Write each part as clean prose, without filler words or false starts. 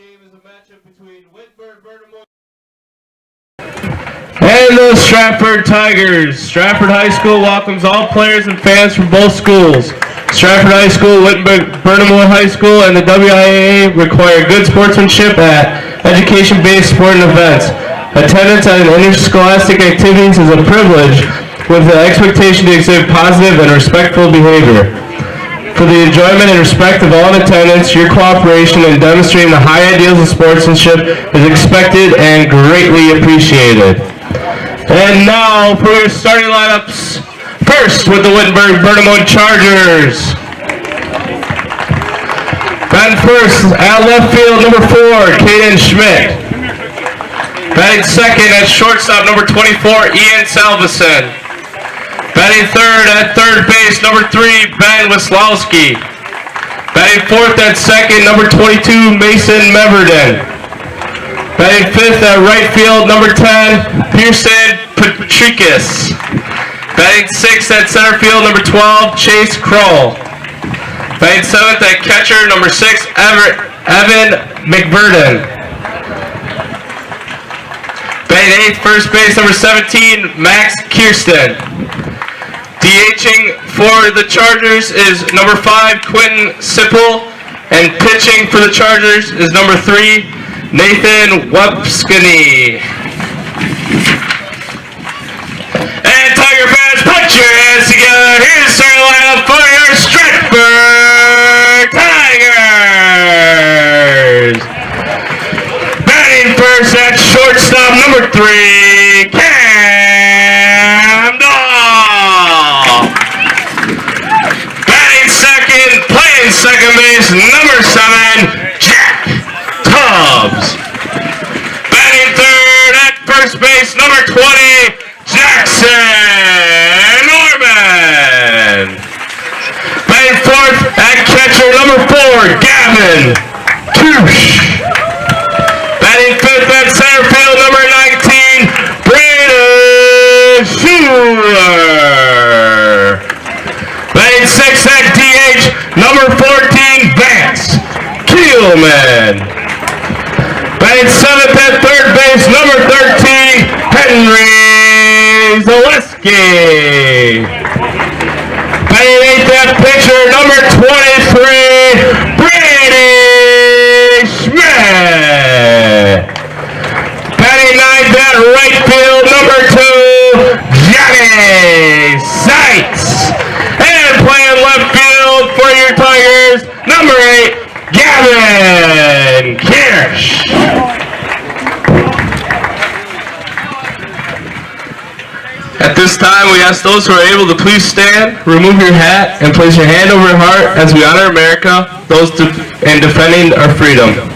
game is a matchup between Wittenberg-Birnamwood and the Stratford Tigers. Stratford High School welcomes all players and fans from both schools. Stratford High School, Wittenberg-Birnamwood High School, and the WIAA require good sportsmanship at education-based sporting events. Attendance at interscholastic activities is a privilege, with the expectation to exhibit positive and respectful behavior. For the enjoyment and respect of all in attendance, your cooperation in demonstrating the high ideals of sportsmanship is expected and greatly appreciated. And now for your starting lineups. First with the Wittenberg-Birnamwood Chargers. Batting first at left field, number 4, Caden Schmidt. Batting second at shortstop, number 24, Ian Salveson. Batting third at third base, number 3, Ben Wislowski. Batting fourth at second, number 22, Mason Meverden. Batting fifth at right field, number 10, Pearson Patricus. Batting sixth at center field, number 12, Chase Kroll. Batting seventh at catcher, number 6, Evan McVerden. Batting eighth, first base, number 17, Max Kirsten. DHing for the Chargers is number 5, Quentin Sipple, and pitching for the Chargers is number 3, Nathan Wapskany. And Tiger fans, put your hands together. Here's the starting lineup for your Stratford Tigers. Batting first at shortstop, number 3, Cam Dahl. Batting second, playing second base, number 7, Jack Tubbs. Batting third at first base, number 20, Jackson Norman. Batting fourth at catcher, number 4, Gavin Touche. Batting fifth at center field, number 19, Brandon Schuler. Batting sixth at DH, number 14, Vance Kielman. Batting seventh at third base, number 13, Henry Zaleski. Batting eighth at pitcher, number 23, Brady Schmidt. Batting ninth at right field, number 2, Johnny Seitz. And playing left field for your Tigers, number 8, Gavin Kirsch. At this time, we ask those who are able to please stand, remove your hat, and place your hand over your heart as we honor America, those in defending our freedom.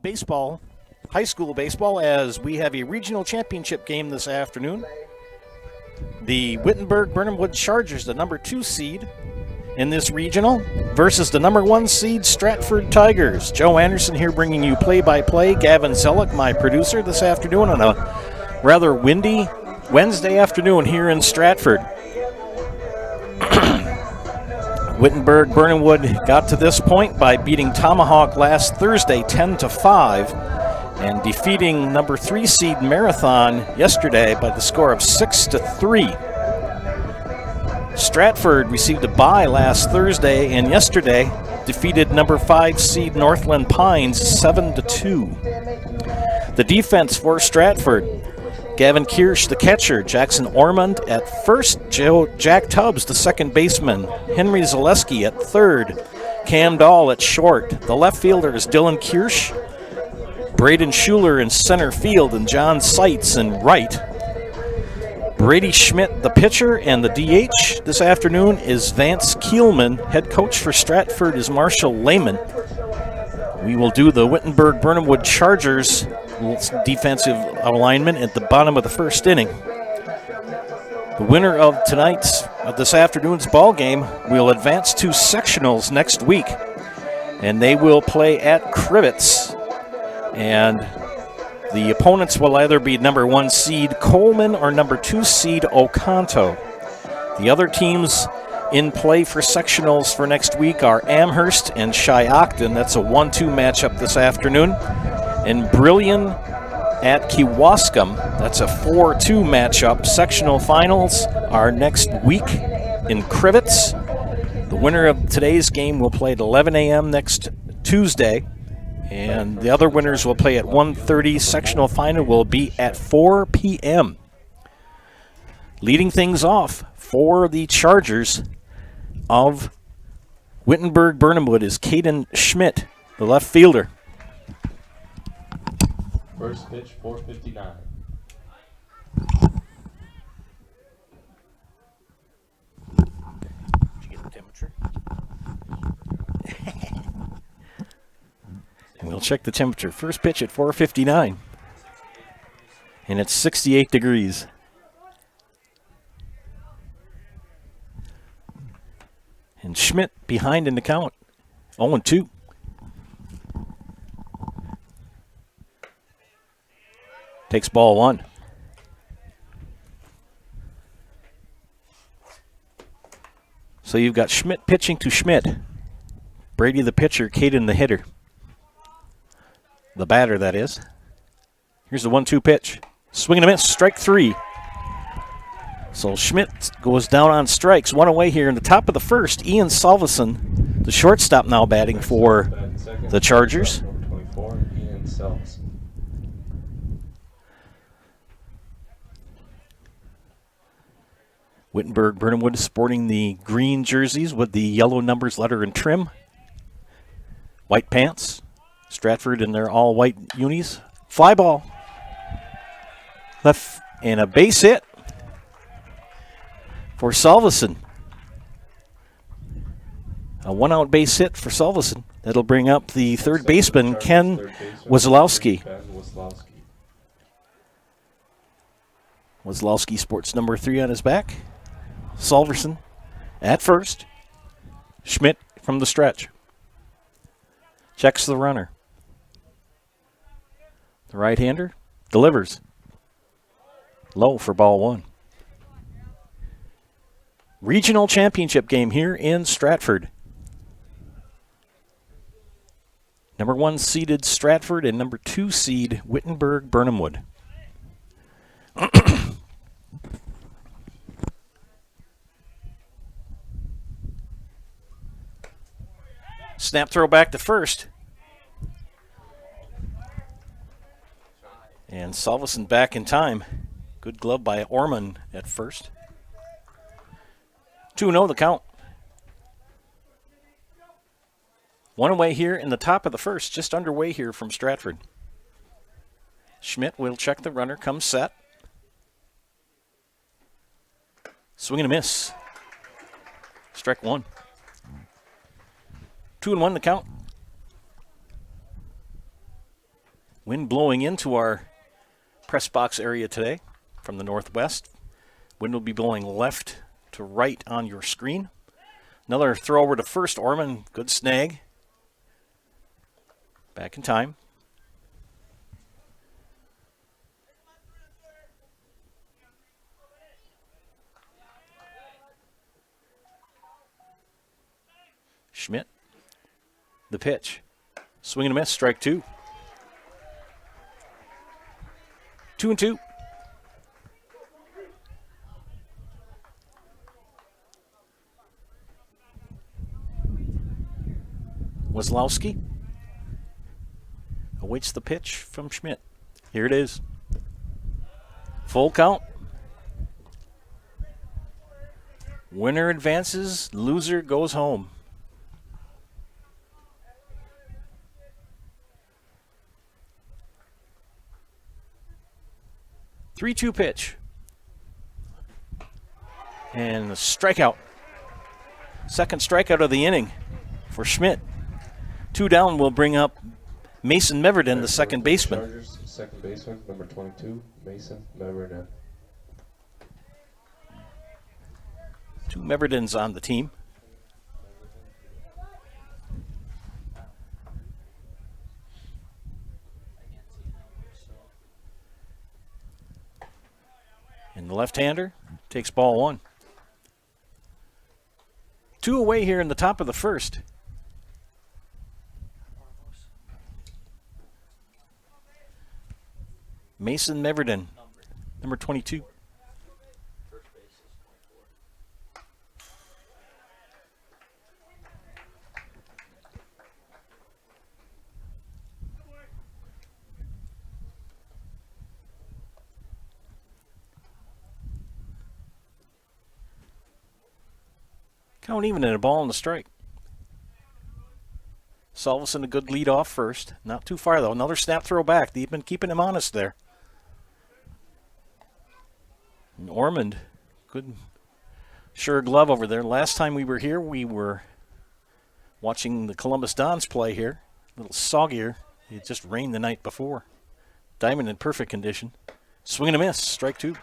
Baseball, high school baseball, as we have a regional championship game this afternoon. The Wittenberg-Birnamwood Chargers, the number 2 seed in this regional, versus the number 1 seed Stratford Tigers. Joe Anderson here bringing you play-by-play. Gavin Zellick, my producer, this afternoon on a rather windy Wednesday afternoon here in Stratford. Wittenberg-Birnamwood got to this point by beating Tomahawk last Thursday 10-5 and defeating number 3 seed Marathon yesterday by the score of 6-3. Stratford received a bye last Thursday and yesterday defeated number 5 seed Northland Pines 7-2. The defense for Stratford: Gavin Kirsch, the catcher; Jackson Ormond at first; Jack Tubbs, the second baseman; Henry Zaleski at third; Cam Dahl at short. The left fielder is Dylan Kirsch; Braden Schuler in center field, and John Seitz in right. Brady Schmidt, the pitcher, and the DH this afternoon is Vance Kielman. Head coach for Stratford is Marshall Lehman. We will do the Wittenberg-Birnamwood Chargers defensive alignment at the bottom of the first inning. The winner of this afternoon's ball game will advance to sectionals next week, and they will play at Crivets. And the opponents will either be number 1 seed Coleman or number 2 seed Oconto. The other teams in play for sectionals for next week are Amherst and Shiocton. That's a 1-2 matchup this afternoon. And Brillion at Kewaskum. That's a 4-2 matchup. Sectional finals are next week in Crivets. The winner of today's game will play at 11 a.m. next Tuesday. And the other winners will play at 1:30. Sectional final will be at 4 p.m. Leading things off for the Chargers of Wittenberg-Birnamwood is Caden Schmidt, the left fielder. First pitch, 4:59. Did you get the temperature? And we'll check the temperature. First pitch at 4:59. And it's 68 degrees. And Schmidt behind in the count. 0-2. Takes ball 1. So you've got Schmidt pitching to Schmidt. Brady the pitcher, Caden the hitter. The batter, that is. Here's the 1-2 pitch. Swing and a miss, strike 3. So Schmidt goes down on strikes. One away here in the top of the first. Ian Salveson, the shortstop, now batting for the Chargers. Wittenberg-Birnamwood sporting the green jerseys with the yellow numbers, letter, and trim. White pants. Stratford in their all-white unis. Fly ball. Left, and a base hit for Salveson. A one-out base hit for Salveson. That'll bring up the third baseman, Ken Wazlowski. Wazlowski sports number 3 on his back. Salveson at first. Schmidt from the stretch. Checks the runner. The right-hander delivers. Low for ball 1. Regional championship game here in Stratford. Number 1 seeded Stratford and number 2 seed Wittenberg-Birnamwood. Snap throw back to first. And Salveson back in time. Good glove by Orman at first. 2-0 the count. One away here in the top of the first, just underway here from Stratford. Schmidt will check the runner, comes set. Swing and a miss. Strike 1. 2-1 the count. Wind blowing into our press box area today from the northwest. Wind will be blowing left to right on your screen. Another throw over to first. Orman, good snag. Back in time. The pitch. Swing and a miss, strike two. 2-2. Wazlowski awaits the pitch from Schmidt. Here it is. Full count. Winner advances, loser goes home. Three-two pitch. And a strikeout. Second strikeout of the inning for Schmidt. Two down will bring up Mason Meverden, the second baseman. Chargers, second baseman, number 22, Mason Meverden. Two Meverdens on the team. And the left-hander takes ball one. Two away here in the top of the first. Mason Meverden, number 22. Count even at a ball and a strike. Salveson a good lead off first. Not too far though. Another snap throw back. They've been keeping him honest there. And Ormond, good sure glove over there. Last time we were here, we were watching the Columbus Dons play here. A little soggier. It just rained the night before. Diamond in perfect condition. Swing and a miss. Strike two.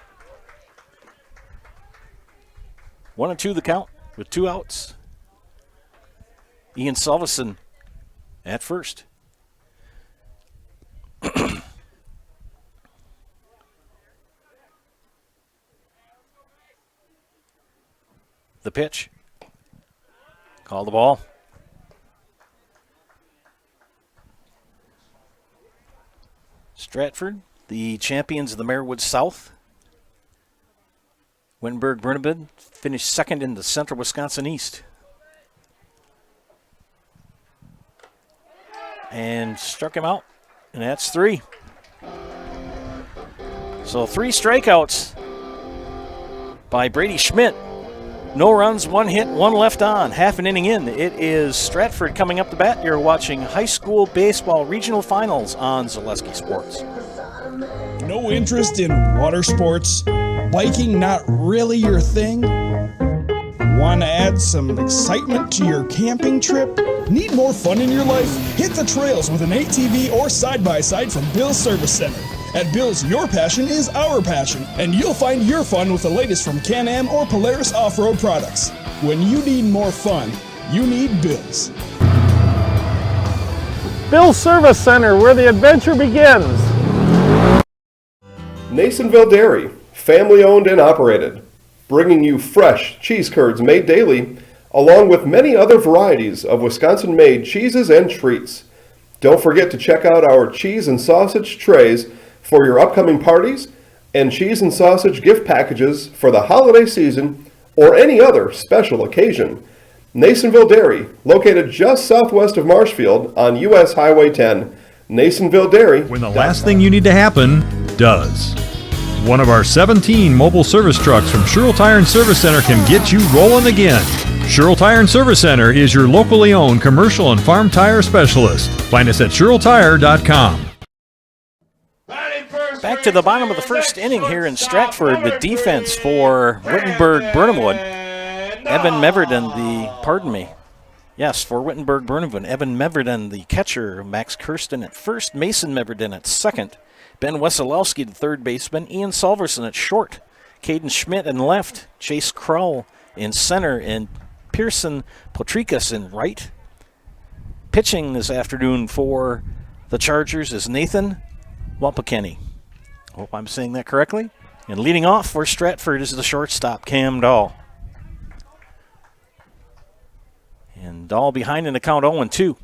1-2 the count with two outs. Ian Salveson at first. The pitch. Call the ball. Stratford, the champions of the Marewood South. Wittenberg-Birnamwood finished second in the Central Wisconsin East. And struck him out, and that's three. So 3 strikeouts by Brady Schmidt. No runs, 1 hit, 1 left on. Half an inning in. It is Stratford coming up the bat. You're watching high school baseball regional finals on Zaleski Sports. No interest in water sports? Biking not really your thing? Want to add some excitement to your camping trip? Need more fun in your life? Hit the trails with an ATV or side-by-side from Bill's Service Center. At Bill's, your passion is our passion, and you'll find your fun with the latest from Can-Am or Polaris off-road products. When you need more fun, you need Bill's. Bill's Service Center, where the adventure begins. Nasonville Dairy, family owned and operated, bringing you fresh cheese curds made daily, along with many other varieties of Wisconsin-made cheeses and treats. Don't forget to check out our cheese and sausage trays for your upcoming parties and cheese and sausage gift packages for the holiday season or any other special occasion. Nasonville Dairy, located just southwest of Marshfield on US Highway 10. Nasonville Dairy. When the last thing you need to happen does. One of our 17 mobile service trucks from Sherrill Tire and Service Center can get you rolling again. Sherrill Tire and Service Center is your locally owned commercial and farm tire specialist. Find us at SherrillTire.com. Back to the bottom of the first inning here in Stratford. The defense for Wittenberg-Birnamwood. For Wittenberg-Birnamwood. Evan Meverden, the catcher. Max Kirsten at first. Mason Meverden at second. Ben Wesolowski, the third baseman. Ian Salverson at short. Caden Schmidt in left. Chase Kroll in center. And Pearson Potrikas in right. Pitching this afternoon for the Chargers is Nathan Wapakenny. Hope I'm saying that correctly. And leading off for Stratford is the shortstop, Cam Dahl. And Dahl behind in the count 0-2.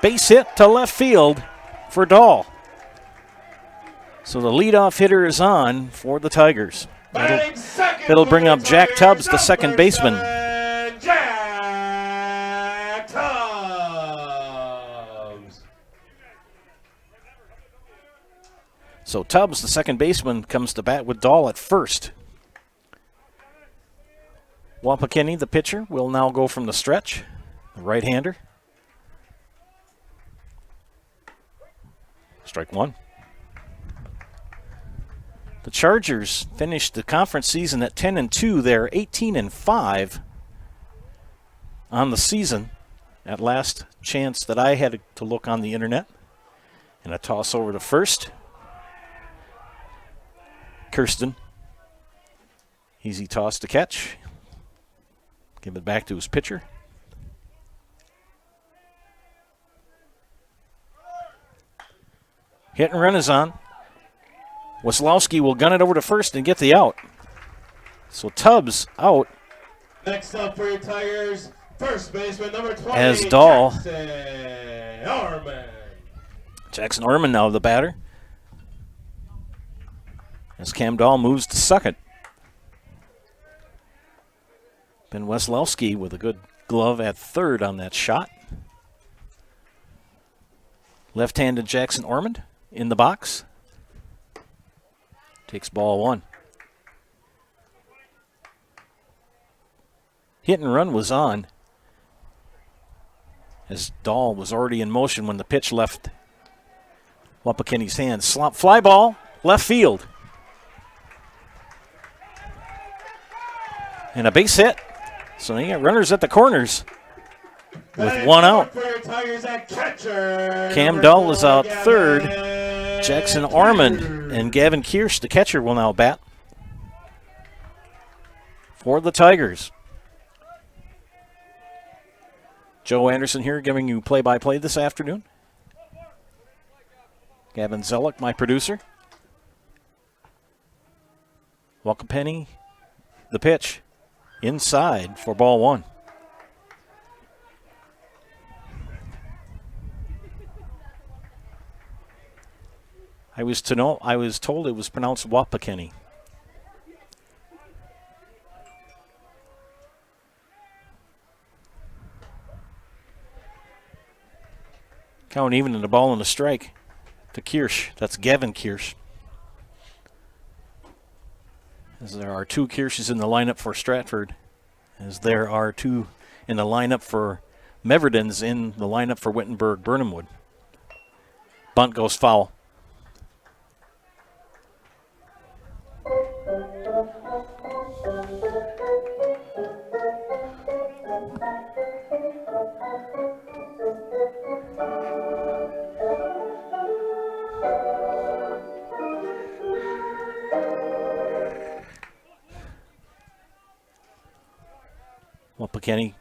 Base hit to left field for Dahl. So the leadoff hitter is on for the Tigers. It'll bring up Jack Tubbs, the second baseman. Jack Tubbs. So Tubbs, the second baseman, comes to bat with Dahl at first. Wapakini, the pitcher, will now go from the stretch, the right-hander. Strike one. The Chargers finished the conference season at 10-2. They're 18-5 on the season. At last chance that I had to look on the internet. And a toss over to first. Kirsten. Easy toss to catch. Give it back to his pitcher. Hit and run is on. Weslowski will gun it over to first and get the out. So Tubbs out. Next up for your Tigers, first baseman number 20, As Dahl. Jackson Orman. Jackson Orman now the batter. As Cam Dahl moves to second. Ben Weslowski with a good glove at third on that shot. Left-handed Jackson Orman in the box. Takes ball one. Hit and run was on as Dahl was already in motion when the pitch left Wapakini's hands. Slop fly ball, left field. And a base hit. So you got runners at the corners with one out. Cam Dahl is out third. Jackson Orman and Gavin Kirsch, the catcher, will now bat for the Tigers. Joe Anderson here giving you play-by-play this afternoon. Gavin Zellick, my producer. Wapakini, the pitch. Inside for ball one. I was told it was pronounced Wapakini. Count even in the ball and a strike to Kirsch. That's Gavin Kirsch. As there are two Kirsches in the lineup for Stratford, as there are two in the lineup for Meverdens in the lineup for Wittenberg-Birnamwood. Bunt goes foul. Wapakini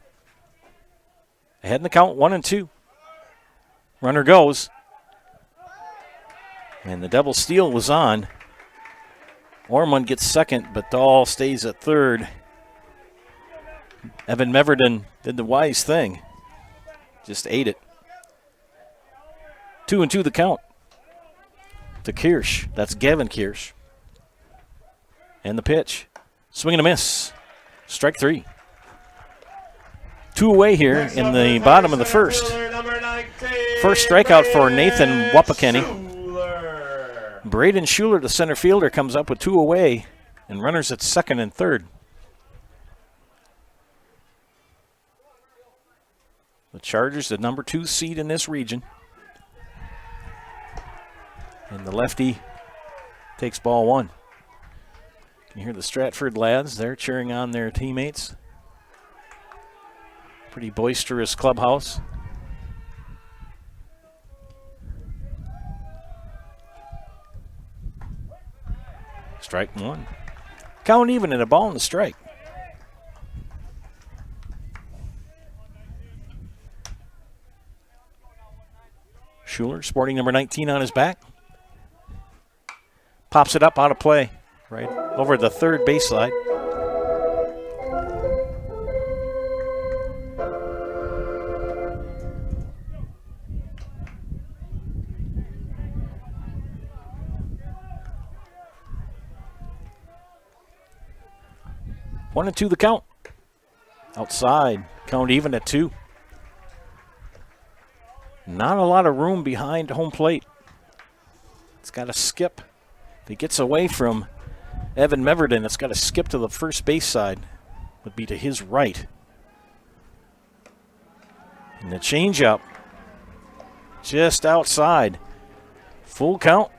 ahead in the count, 1-2. Runner goes. And the double steal was on. Ormond gets second, but Dahl stays at third. Evan Meverden did the wise thing. Just ate it. 2-2 the count to Kirsch. That's Gavin Kirsch. And the pitch. Swing and a miss. Strike three. Two away here in the bottom of the first. First strikeout for Nathan Wapakini. Braden Schuler, the center fielder, comes up with two away and runners at second and third. The Chargers, the number 2 seed in this region. And the lefty takes ball one. You can hear the Stratford lads, they're cheering on their teammates. Pretty boisterous clubhouse. Strike one. Count even and a ball and a strike. Schuler sporting number 19 on his back. Pops it up out of play. Right over the third base side. 1-2 the count. Outside, count even at 2. Not a lot of room behind home plate. It's got to skip. If he gets away from Evan Meverden, it's got to skip to the first base side. Would be to his right. And the changeup just outside. Full count.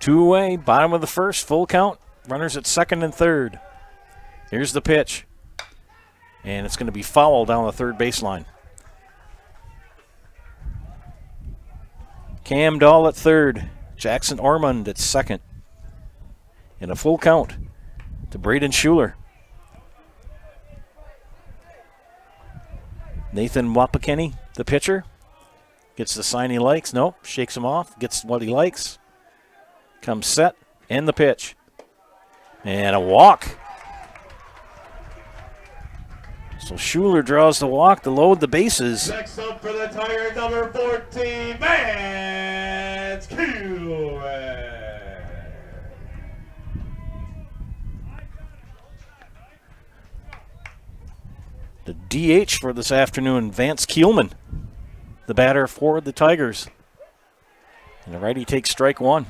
2 away, bottom of the first, full count. Runners at second and third. Here's the pitch. And it's going to be foul down the third baseline. Cam Dahl at third. Jackson Ormond at second. And a full count to Braden Schuler. Nathan Wapakeni, the pitcher, gets the sign he likes. Nope, shakes him off, gets what he likes. Comes set, and the pitch. And a walk. So Schuler draws the walk to load the bases. Next up for the Tigers, number 14, Vance Keelman. The DH for this afternoon, Vance Keelman, the batter for the Tigers. And the righty takes strike 1.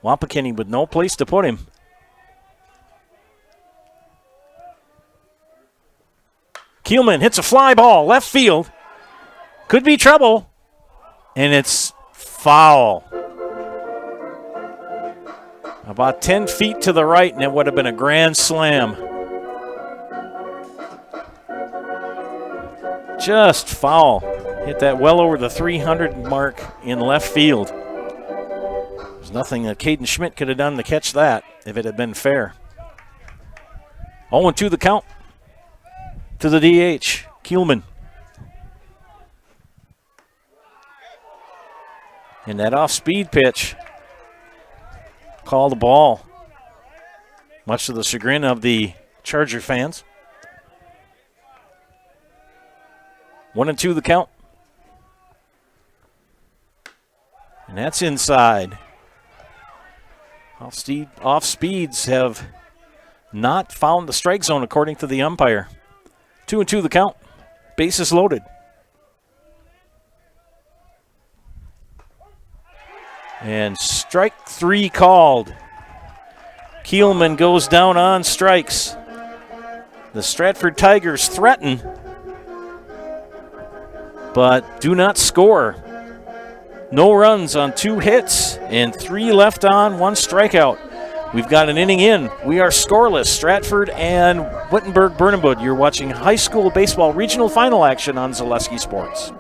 Wapakeni with no place to put him. Keelman hits a fly ball, left field. Could be trouble. And it's foul. About 10 feet to the right, and it would have been a grand slam. Just foul. Hit that well over the 300 mark in left field. There's nothing that Caden Schmidt could have done to catch that if it had been fair. 0-2 the count to the DH, Keelman. And that off-speed pitch. Call the ball. Much to the chagrin of the Charger fans. 1-2 the count. And that's inside. Off speeds have not found the strike zone according to the umpire. 2-2 the count. Bases loaded. And strike 3 called. Keelman goes down on strikes. The Stratford Tigers threaten, but do not score. No runs on 2 hits and 3 left on, 1 strikeout. We've got an inning in. We are scoreless. Stratford and Wittenberg-Birnamwood. You're watching high school baseball regional final action on Zaleski Sports.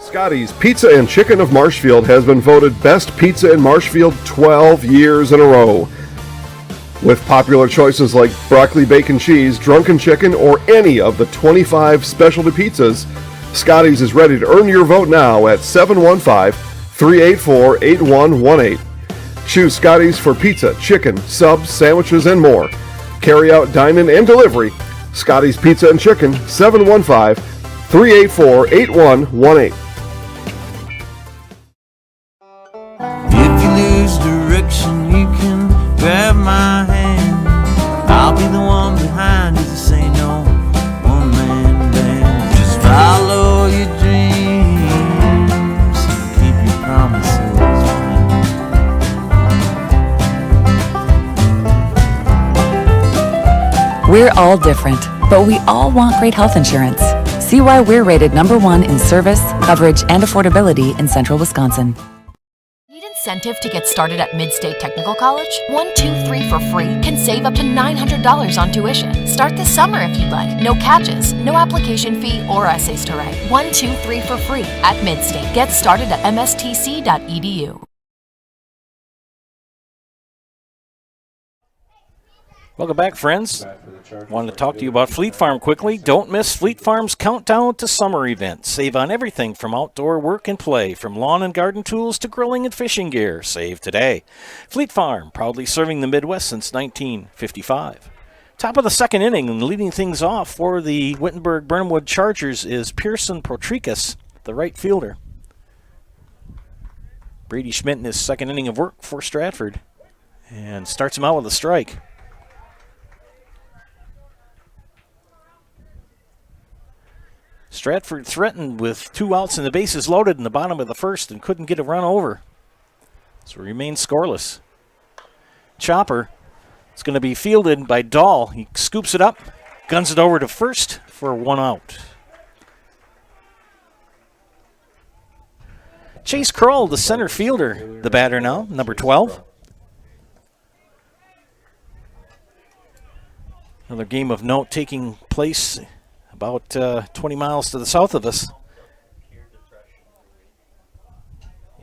Scotty's Pizza and Chicken of Marshfield has been voted Best Pizza in Marshfield 12 years in a row. With popular choices like broccoli bacon cheese, drunken chicken, or any of the 25 specialty pizzas, Scotty's is ready to earn your vote now at 715-384-8118. Choose Scotty's for pizza, chicken, subs, sandwiches, and more. Carry out, dine-in, and delivery. Scotty's Pizza and Chicken, 715-384-8118. If you lose direction, you can grab my hand. I'll be the one behind you to say no. One man band. Just follow your dreams and keep your promises. We're all different, but we all want great health insurance. See why we're rated #1 in service, coverage, and affordability in Central Wisconsin. Need incentive to get started at Mid-State Technical College? 1, 2, 3 for free can save up to $900 on tuition. Start this summer if you'd like. No catches, no application fee or essays to write. 1, 2, 3 for free at Mid-State. Get started at mstc.edu. Welcome back, friends. Wanted to talk to you about Fleet Farm quickly. Don't miss Fleet Farm's Countdown to Summer event. Save on everything from outdoor work and play, from lawn and garden tools to grilling and fishing gear. Save today. Fleet Farm, proudly serving the Midwest since 1955. Top of the second inning and leading things off for the Wittenberg-Birnamwood Chargers is Pearson Protrikas, the right fielder. Brady Schmidt in his second inning of work for Stratford, and starts him out with a strike. Stratford threatened with 2 outs and the bases loaded in the bottom of the first and couldn't get a run over. So remains scoreless. Chopper, it's going to be fielded by Dahl. He scoops it up, guns it over to first for 1 out. Chase Kroll, the center fielder, the batter now, number 12. Another game of note taking place about 20 miles to the south of us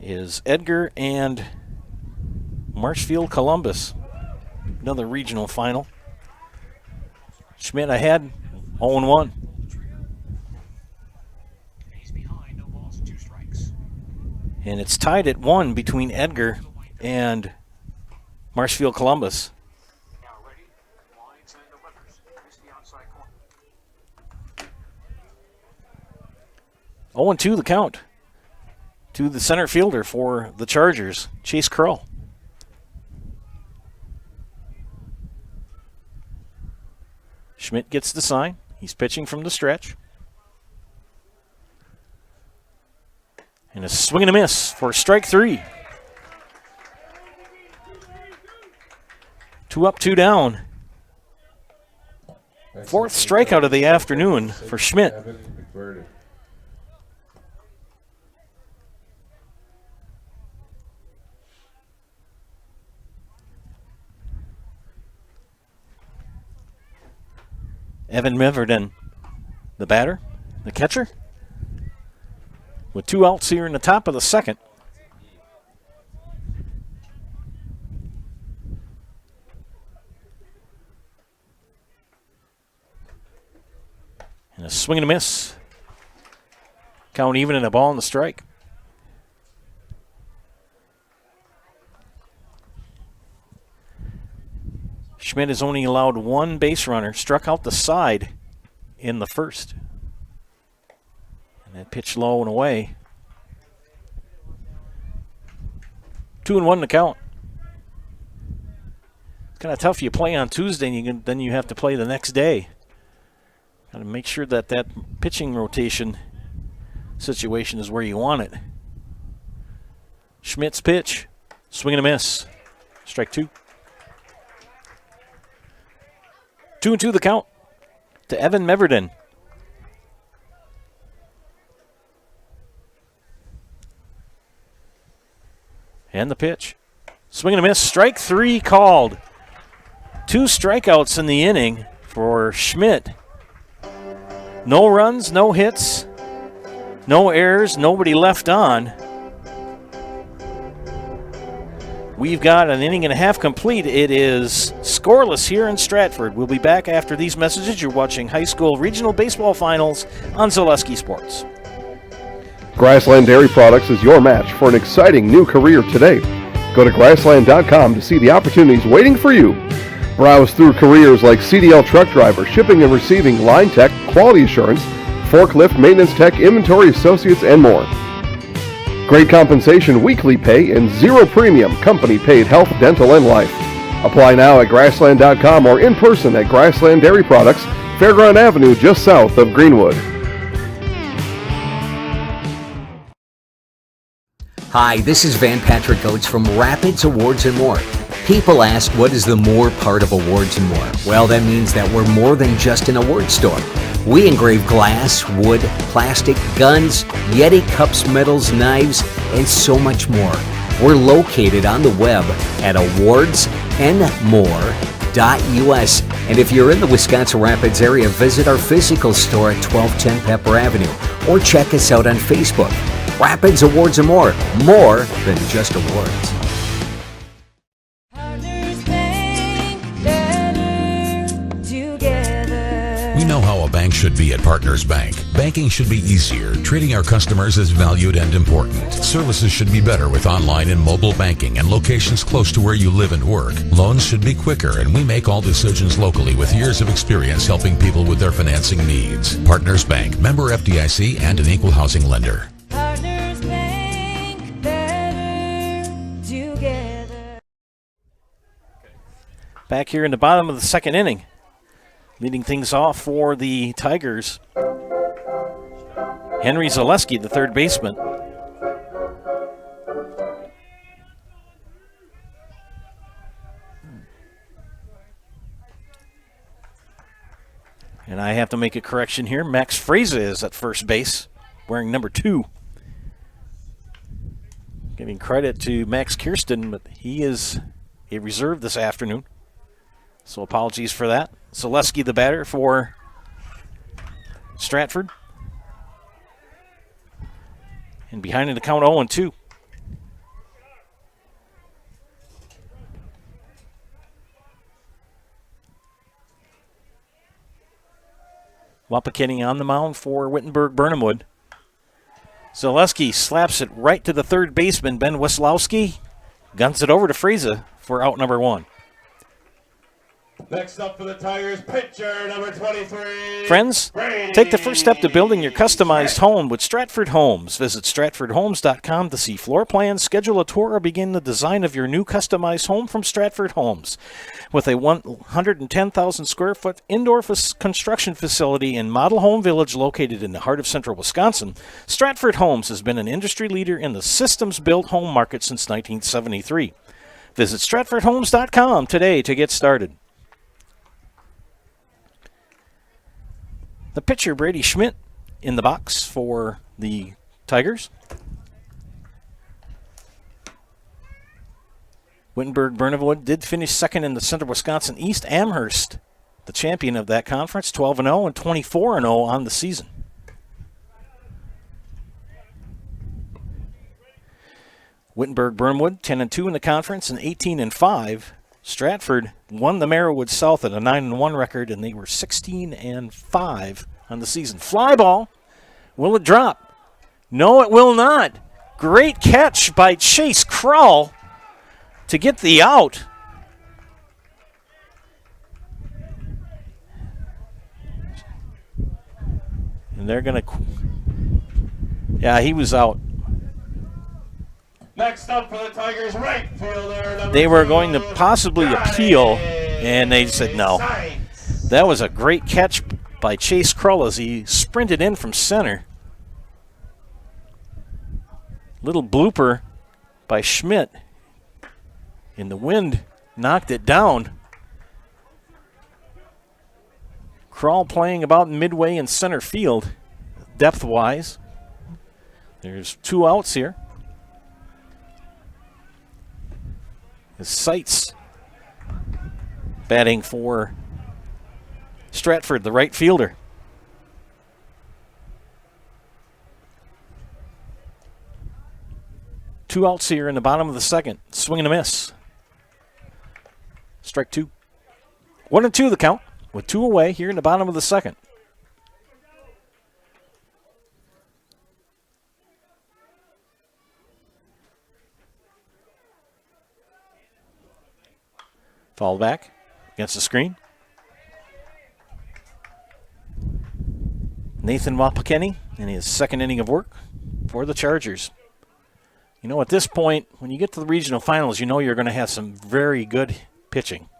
is Edgar and Marshfield Columbus. Another regional final. Schmidt ahead, 0-1. And it's tied at 1 between Edgar and Marshfield Columbus. 0-2 the count to the center fielder for the Chargers, Chase Kroll. Schmidt gets the sign. He's pitching from the stretch. And a swing and a miss for strike 3. 2 up, 2 down. 4th strikeout of the afternoon for Schmidt. Evan Meverden, the batter, the catcher, with 2 outs here in the top of the second. And a swing and a miss. Count even and a ball and the strike. Schmidt has only allowed 1 base runner, struck out the side in the first. And that pitch low and away. 2-1 to count. It's kind of tough. You play on Tuesday, and then you have to play the next day. Got to make sure that that pitching rotation situation is where you want it. Schmidt's pitch, swing and a miss. Strike 2. 2-2 the count to Evan Meverden. And the pitch. Swing and a miss. Strike 3 called. 2 strikeouts in the inning for Schmidt. No runs, no hits, no errors, nobody left on. We've got an inning and a half complete. It is scoreless here in Stratford. We'll be back after these messages. You're watching high school regional baseball finals on Zaleski Sports. Grassland Dairy Products is your match for an exciting new career today. Go to grassland.com to see the opportunities waiting for you. Browse through careers like CDL truck driver, shipping and receiving, line tech, quality assurance, forklift, maintenance tech, inventory associates, and more. Great compensation, weekly pay, and 0 premium company-paid health, dental, and life. Apply now at grassland.com or in person at Grassland Dairy Products, Fairground Avenue, just south of Greenwood. Hi, this is Van Patrick Oates from Rapids Awards and More. People ask, what is the more part of Awards and More? Well, that means that we're more than just an award store. We engrave glass, wood, plastic, guns, Yeti cups, medals, knives, and so much more. We're located on the web at awardsandmore.us. And if you're in the Wisconsin Rapids area, visit our physical store at 1210 Pepper Avenue or check us out on Facebook. Rapids Awards and More than just awards. We know how a bank should be at Partners Bank. Banking should be easier. Treating our customers as valued and important. Services should be better with online and mobile banking and locations close to where you live and work. Loans should be quicker, and we make all decisions locally with years of experience helping people with their financing needs. Partners Bank, member FDIC, and an equal housing lender. Partners Bank, better back here in the bottom of the second inning. Leading things off for the Tigers, Henry Zaleski, the third baseman. And I have to make a correction here. Max Freza is at first base, wearing number 2. Giving credit to Max Kirsten, but he is a reserve this afternoon. So apologies for that. Zaleski, the batter for Stratford. And behind in the count 0-2. Wapakini on the mound for Wittenberg-Birnamwood. Zaleski slaps it right to the third baseman, Ben Weslowski. Guns it over to Freza for out number 1. Next up for the Tigers, pitcher number 23. Friends, take the first step to building your customized home with Stratford Homes. Visit stratfordhomes.com to see floor plans, schedule a tour, or begin the design of your new customized home from Stratford Homes. With a 110,000 square foot indoor construction facility in Model Home Village located in the heart of central Wisconsin, Stratford Homes has been an industry leader in the systems-built home market since 1973. Visit stratfordhomes.com today to get started. The pitcher, Brady Schmidt, in the box for the Tigers. Wittenberg-Birnamwood did finish second in the Central Wisconsin East. Amherst, the champion of that conference, 12-0 and 24-0 on the season. Wittenberg-Birnamwood, 10-2 in the conference and 18-5. Stratford won the Merriwood South at a 9-1 record, and they were 16-5 on the season. Fly ball. Will it drop? No, it will not. Great catch by Chase Krull to get the out. And they're going to... Yeah, he was out. Next up for the Tigers, right fielder. They were going to possibly appeal, and they said no. That was a great catch by Chase Krull as he sprinted in from center. Little blooper by Schmidt. And the wind knocked it down. Krull playing about midway in center field, depth-wise. There's 2 outs here. Seitz batting for Stratford, the right fielder. Two outs here in the bottom of the second. Swing and a miss. Strike 2. 1-2 the count with 2 away here in the bottom of the second. Foul back against the screen. Nathan Wapakini in his second inning of work for the Chargers. You know, at this point, when you get to the regional finals, you know you're going to have some very good pitching.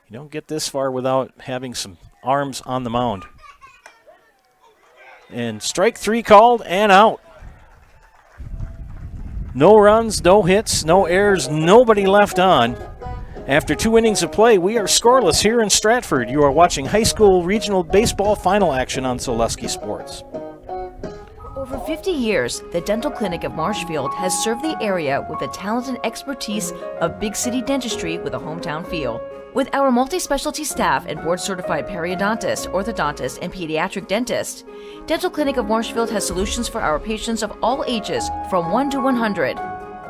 You don't get this far without having some arms on the mound. And strike 3 called and out. No runs, no hits, no errors, nobody left on. After 2 innings of play, we are scoreless here in Stratford. You are watching high school regional baseball final action on Zaleski Sports. For over 50 years, the Dental Clinic of Marshfield has served the area with the talent and expertise of big city dentistry with a hometown feel. With our multi-specialty staff and board-certified periodontist, orthodontist, and pediatric dentist, Dental Clinic of Marshfield has solutions for our patients of all ages from 1 to 100.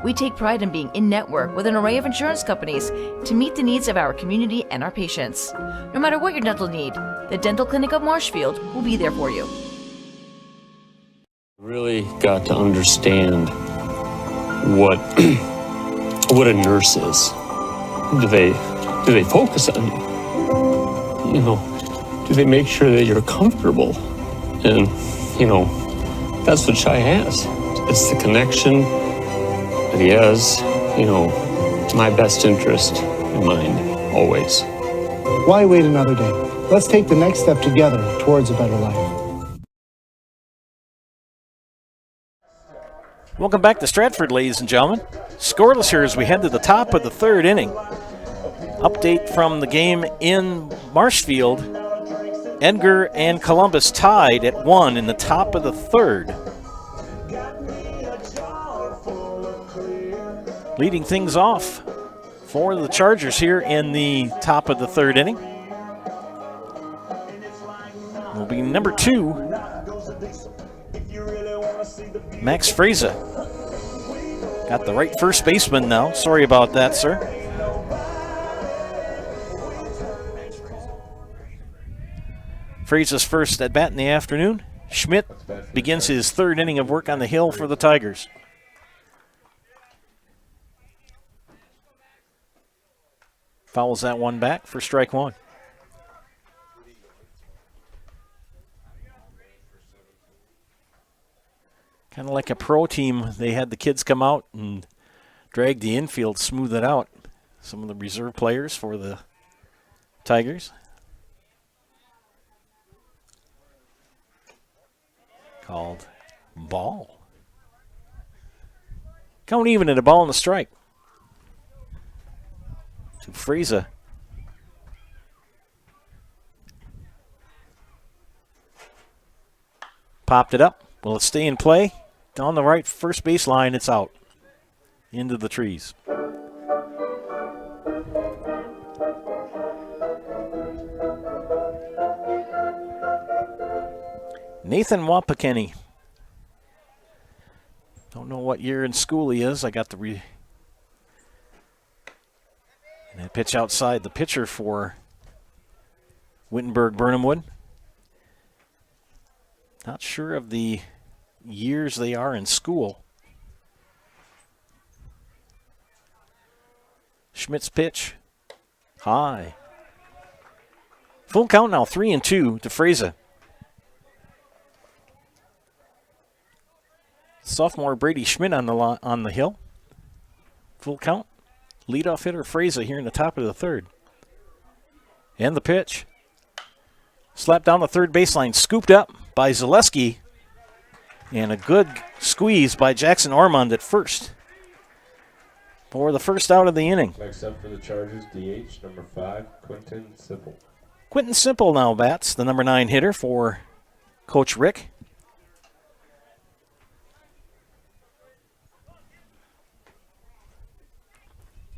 We take pride in being in-network with an array of insurance companies to meet the needs of our community and our patients. No matter what your dental need, the Dental Clinic of Marshfield will be there for you. Really got to understand what a nurse is. Do they focus on you? You know, do they make sure that you're comfortable? And, you know, that's what Shai has. It's the connection that he has, you know, my best interest in mind, always. Why wait another day? Let's take the next step together towards a better life. Welcome back to Stratford, ladies and gentlemen. Scoreless here as we head to the top of the third inning. Update from the game in Marshfield. Edgar and Columbus tied at 1 in the top of the third. Leading things off for the Chargers here in the top of the third inning will be number 2, Max Fraser. Got the right first baseman now. Sorry about that, sir. Fraser's first at bat in the afternoon. Schmidt begins his third inning of work on the hill for the Tigers. Fouls that one back for strike one. Kind of like a pro team, they had the kids come out and drag the infield, smooth it out. Some of the reserve players for the Tigers. Called ball. Count even at a ball and a strike. To Fraser. Popped it up. Will it stay in play? Down the right first base line, it's out. Into the trees. Nathan Wapakeni. Don't know what year in school he is. I got the and that pitch outside. The pitcher for Wittenberg-Birnamwood. Not sure of the years they are in school. Schmidt's pitch. High. Full count now, 3-2 to Fraser. Sophomore Brady Schmidt on the hill. Full count. Leadoff hitter Fraser here in the top of the third. And the pitch. Slapped down the third baseline. Scooped up by Zaleski. And a good squeeze by Jackson Ormond at first. For the first out of the inning. Next up for the Chargers, DH, number 5, Quentin Simple. Quentin Simple now bats, the number 9 hitter for Coach Rick.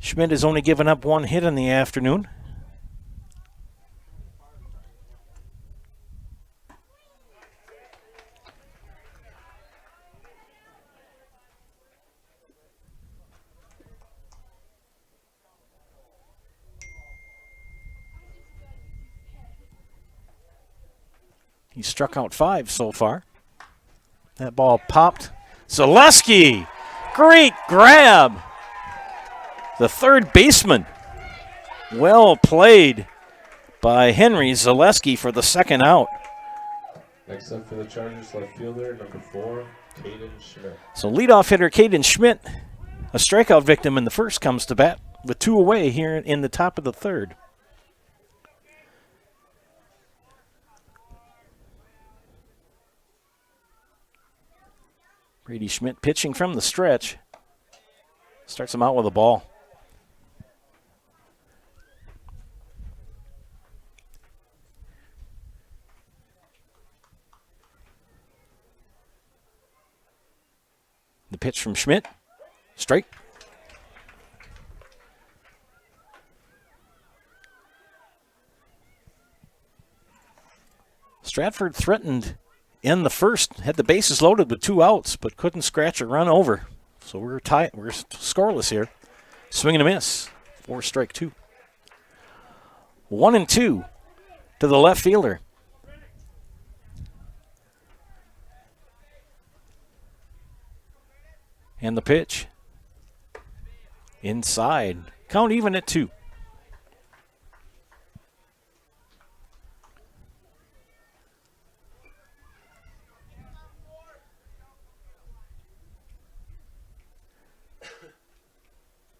Schmidt has only given up one hit in the afternoon. He struck out 5 so far. That ball popped. Zaleski! Great grab! The third baseman. Well played by Henry Zaleski for the second out. Next up for the Chargers, left fielder, number 4, Caden Schmidt. So leadoff hitter Caden Schmidt, a strikeout victim in the first, comes to bat with 2 away here in the top of the third. Brady Schmidt pitching from the stretch. Starts him out with a ball. The pitch from Schmidt. Strike. Stratford threatened in the first, had the bases loaded with 2 outs, but couldn't scratch a run over. So we're tight. We're scoreless here. Swing and a miss for strike 2. 1-2 to the left fielder. And the pitch. Inside. Count even at 2.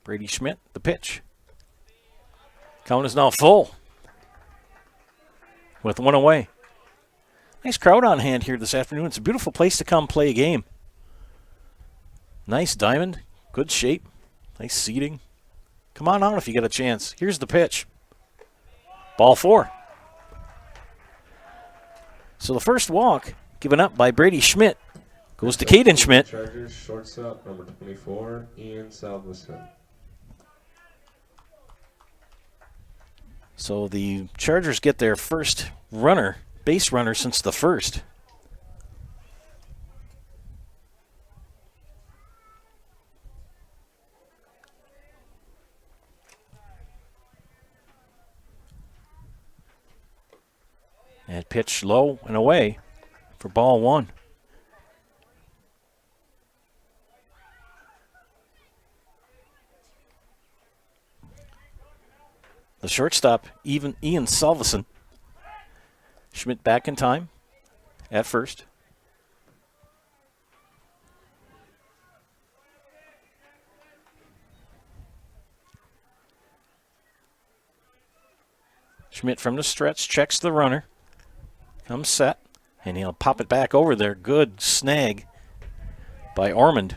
Brady Schmidt, the pitch. Count is now full with one away. Nice crowd on hand here this afternoon. It's a beautiful place to come play a game. Nice diamond, good shape, nice seating. Come on out if you get a chance. Here's the pitch. Ball 4. So the first walk given up by Brady Schmidt goes to Caden Schmidt. Chargers shortstop number 24, Ian Salveson. So the Chargers get their first runner, base runner, since the first. And pitch low and away for ball 1. The shortstop, Ian Salveson. Schmidt back in time at first. Schmidt from the stretch checks the runner. Comes set, and he'll pop it back over there. Good snag by Ormond.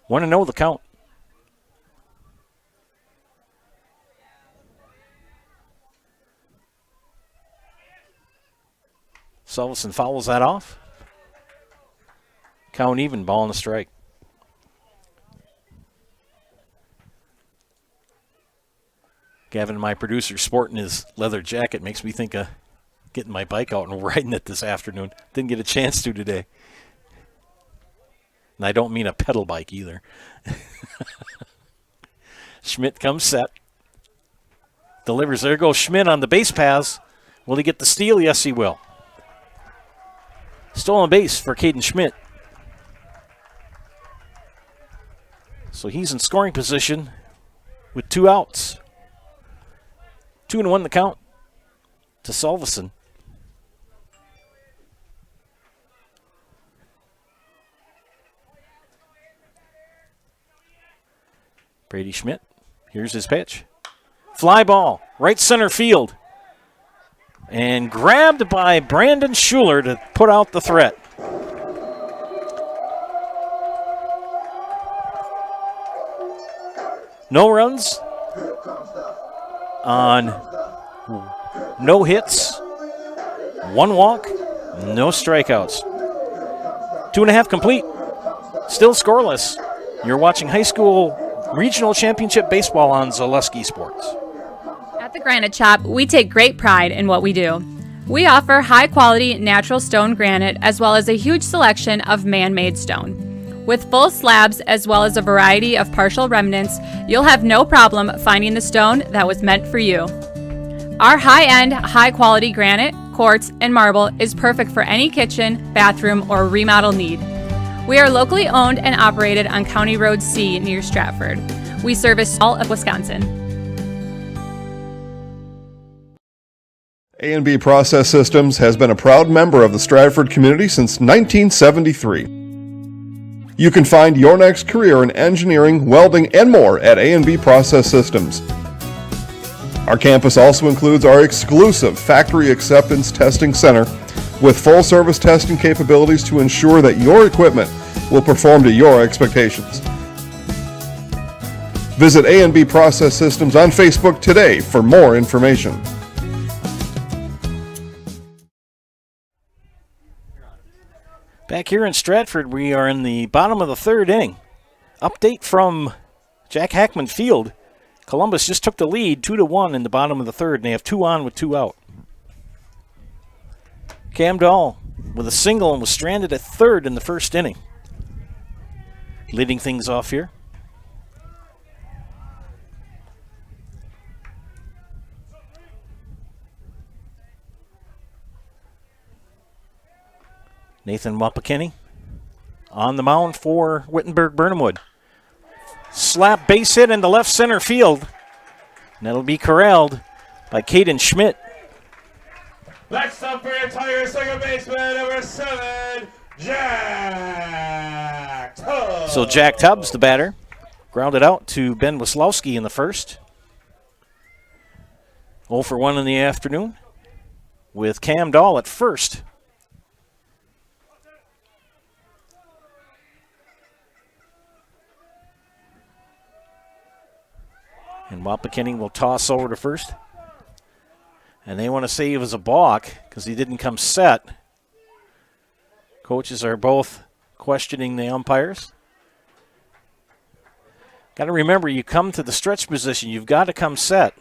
Want to know the count. Salveson fouls that off. Count even, ball and a strike. Gavin, my producer, sporting his leather jacket, makes me think of getting my bike out and riding it this afternoon. Didn't get a chance to today. And I don't mean a pedal bike either. Schmidt comes set. Delivers. There goes Schmidt on the base paths. Will he get the steal? Yes, he will. Stolen base for Caden Schmidt. So he's in scoring position with 2 outs. 2-1 the count to Salveson. Brady Schmidt, here's his pitch. Fly ball, right center field. And grabbed by Brandon Schuler to put out the threat. No runs on no hits, 1 walk, no strikeouts. 2.5 complete, still scoreless. You're watching high school regional championship baseball on Zaleski Sports. At the Granite Shop, we take great pride in what we do. We offer high-quality natural stone granite as well as a huge selection of man-made stone. With full slabs as well as a variety of partial remnants, you'll have no problem finding the stone that was meant for you. Our high-end, high-quality granite, quartz, and marble is perfect for any kitchen, bathroom, or remodel need. We are locally owned and operated on County Road C near Stratford. We service all of Wisconsin. A&B Process Systems has been a proud member of the Stratford community since 1973. You can find your next career in engineering, welding, and more at A&B Process Systems. Our campus also includes our exclusive Factory Acceptance Testing Center with full-service testing capabilities to ensure that your equipment will perform to your expectations. Visit A&B Process Systems on Facebook today for more information. Back here in Stratford, we are in the bottom of the 3rd inning. Update from Jack Hackman Field. Columbus just took the lead 2-1 in the bottom of the 3rd, and they have 2 on with 2 out. Cam Dahl with a single and was stranded at 3rd in the 1st inning. Leading things off here. Nathan Wapakinney on the mound for Wittenberg-Birnamwood. Slap base hit into left center field. And that'll be corralled by Caden Schmidt. Next up for your Tigers, second baseman, number 7, Jack Tubbs. So Jack Tubbs, the batter, grounded out to Ben Wislowski in the first. 0 for 1 in the afternoon with Cam Dahl at first. And Wapakini will toss over to first. And they want to say it was a balk because he didn't come set. Coaches are both questioning the umpires. Got to remember, you come to the stretch position, you've got to come set.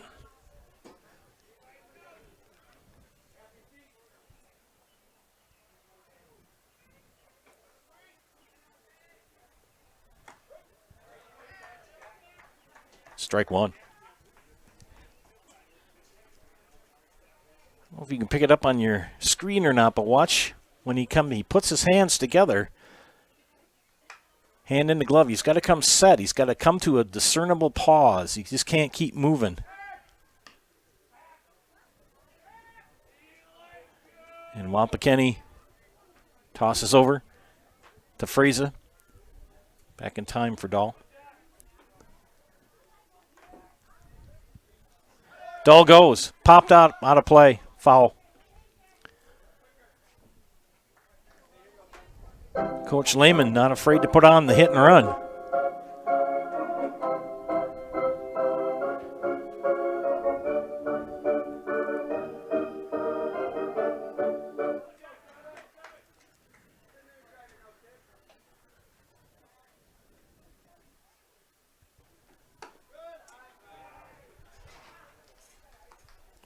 Strike one. I don't know if you can pick it up on your screen or not, but watch when he puts his hands together, hand in the glove. He's got to come set. He's got to come to a discernible pause. He just can't keep moving. And Wapakini tosses over to Friese. Back in time for Dahl. Dahl goes. Popped out of play. Foul. Coach Lehman not afraid to put on the hit and run.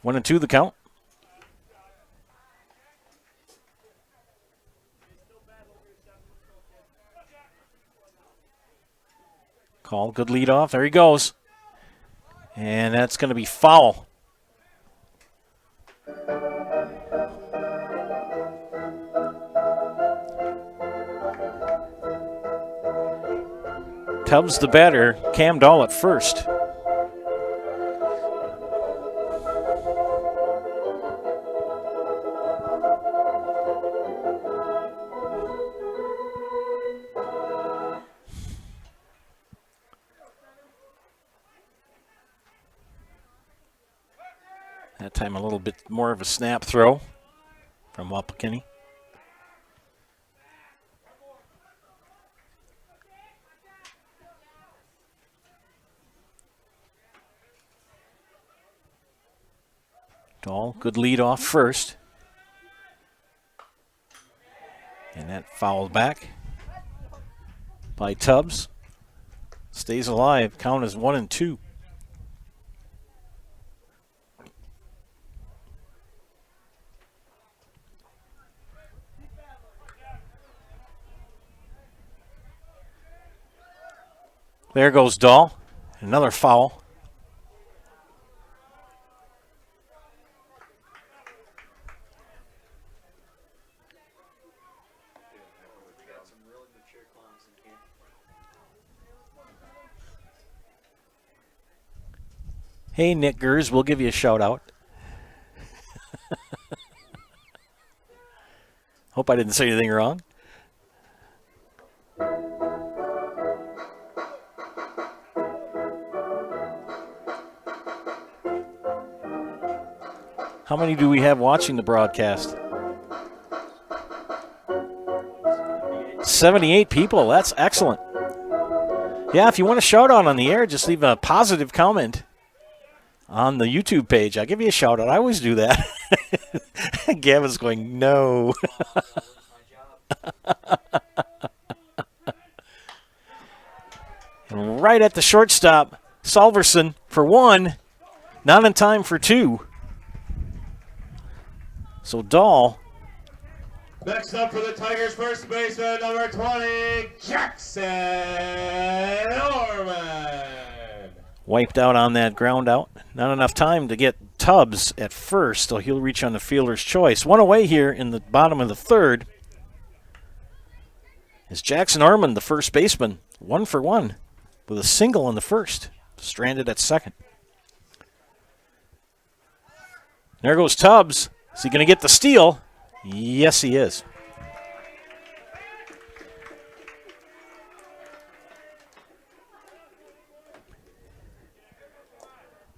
One and two the count. Call, good lead off. There he goes. And that's going to be foul. Tubbs the batter, Cam Dahl at first. That time a little bit more of a snap throw from Wapakini. Dahl, good lead off first. And that fouled back by Tubbs. Stays alive. Count is 1 and 2. There goes Dahl. Another foul. Hey, Nick Gers, we'll give you a shout out. Hope I didn't say anything wrong. How many do we have watching the broadcast? 78 people. That's excellent. Yeah, if you want a shout out on the air, just leave a positive comment on the YouTube page. I'll give you a shout out. I always do that. Gavin's going, no. And right at the shortstop, Salverson for 1. Not in time for 2. So Dahl. Next up for the Tigers, first baseman, number 20, Jackson Norman. Wiped out on that ground out. Not enough time to get Tubbs at first, so he'll reach on the fielder's choice. One away here in the bottom of the third is Jackson Norman, the first baseman, 1 for 1 with a single in the first, stranded at second. There goes Tubbs. Is he going to get the steal? Yes, he is.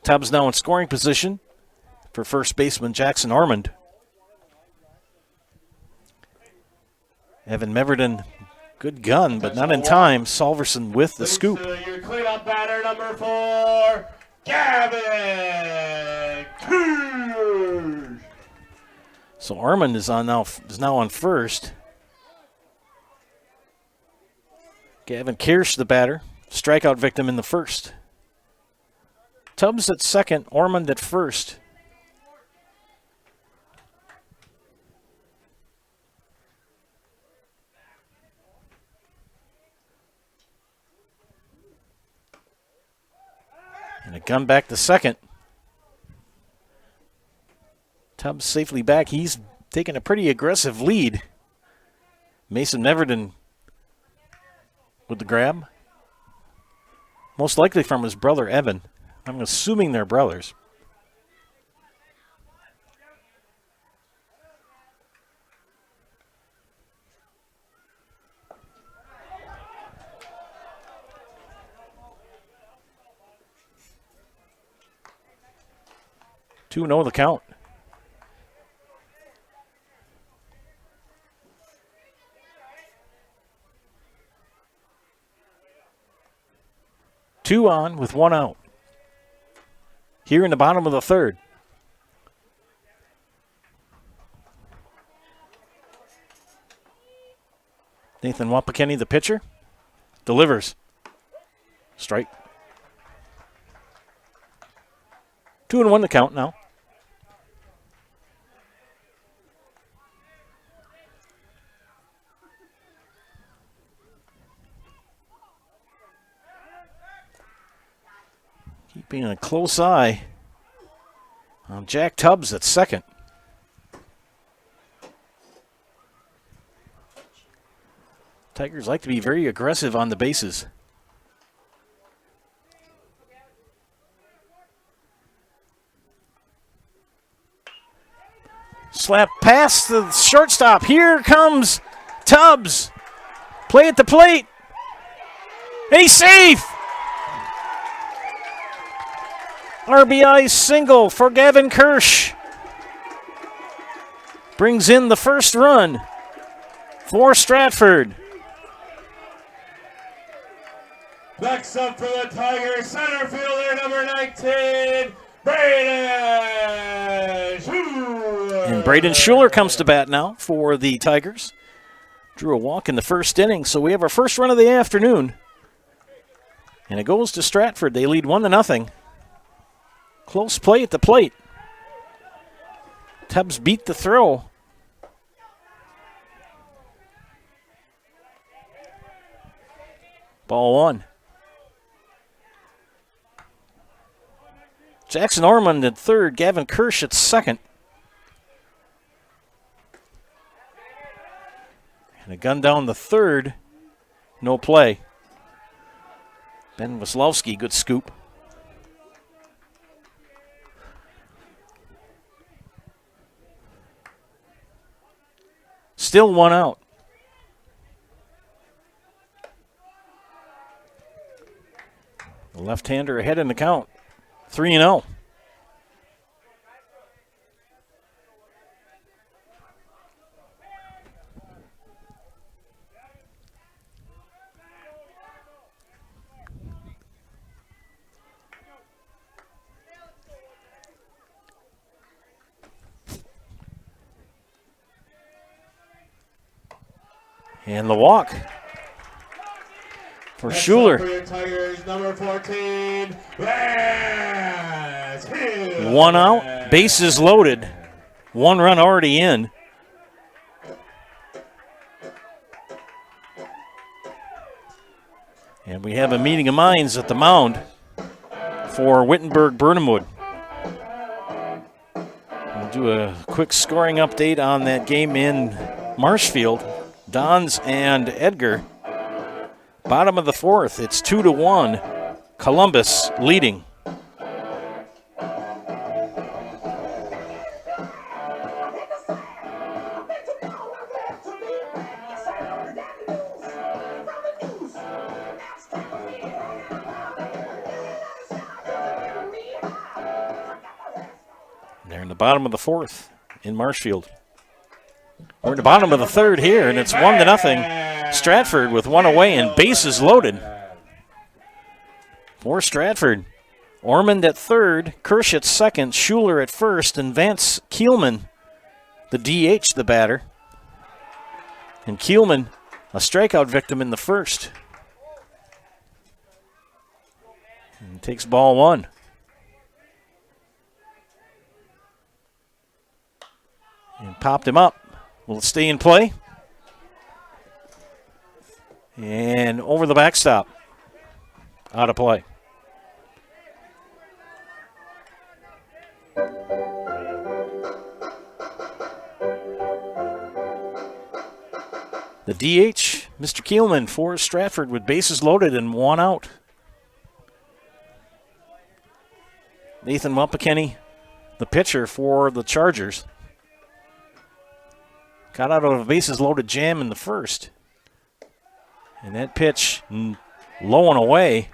Tubbs now in scoring position for first baseman Jackson Ormond. Evan Meverden, good gun, but not in time. Salverson with the scoop. Your cleanup batter, number 4, Gavin Kirsch. So Ormond is now on first. Gavin Kirsch, the batter, strikeout victim in the first. Tubbs at second, Ormond at first. And a gun back to second. Tubbs safely back. He's taking a pretty aggressive lead. Mason Meverden with the grab. Most likely from his brother Evan. I'm assuming they're brothers. Two and 0 the count. Two on with one out. Here in the bottom of the third. Nathan Wapakeni, the pitcher, delivers. Strike. 2 and 1 the count now. Keeping a close eye on Jack Tubbs at second. Tigers like to be very aggressive on the bases. Slap past the shortstop. Here comes Tubbs. Play at the plate. And he's safe. RBI single for Gavin Kirsch. Brings in the first run for Stratford. Next up for the Tigers, center fielder number 19, Braden Schuler. And Braden Schuler comes to bat now for the Tigers. Drew a walk in the first inning, so we have our first run of the afternoon. And it goes to Stratford. They lead 1-0. Close play at the plate. Tubbs beat the throw. Ball one. Jackson Ormond at third, Gavin Kirsch at second. And a gun down the third. No play. Ben Waslowski, good scoop. Still one out. The left-hander ahead in the count. 3-0. And the walk for Schuler. Tigers, number 14, One out, bases loaded. One run already in. And we have a meeting of minds at the mound for Wittenberg-Birnamwood. We'll do a quick scoring update on that game in Marshfield. Dons and Edgar. Bottom of the fourth, it's 2-1. Columbus leading. in the bottom of the fourth in Marshfield. We're in the bottom of the third here, and it's 1-0. Stratford with one away and bases loaded. For Stratford, Ormond at third, Kirsch at second, Schuler at first, and Vance Kielman, the DH, the batter. And Kielman, a strikeout victim in the first. And takes ball one. And popped him up. Will it stay in play? And over the backstop. Out of play. The DH, Mr. Kielman, for Stratford with bases loaded and one out. Nathan Wapakenny, the pitcher for the Chargers, got out of a bases loaded jam in the first. And that pitch low and away.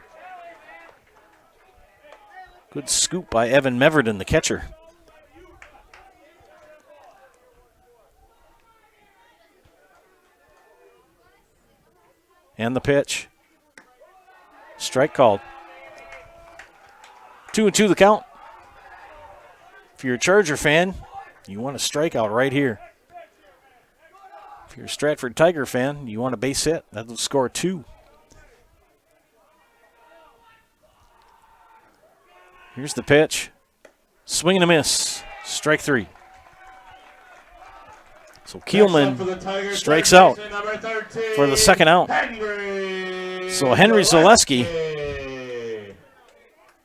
Good scoop by Evan Meverden, the catcher. And the pitch. Strike called. 2-2 the count. If you're a Charger fan, you want a strikeout right here. If you're a Stratford Tiger fan, you want a base hit. That'll score 2. Here's the pitch. Swing and a miss. Strike 3. So Kielman strikes out for the second out. So Henry Zaleski,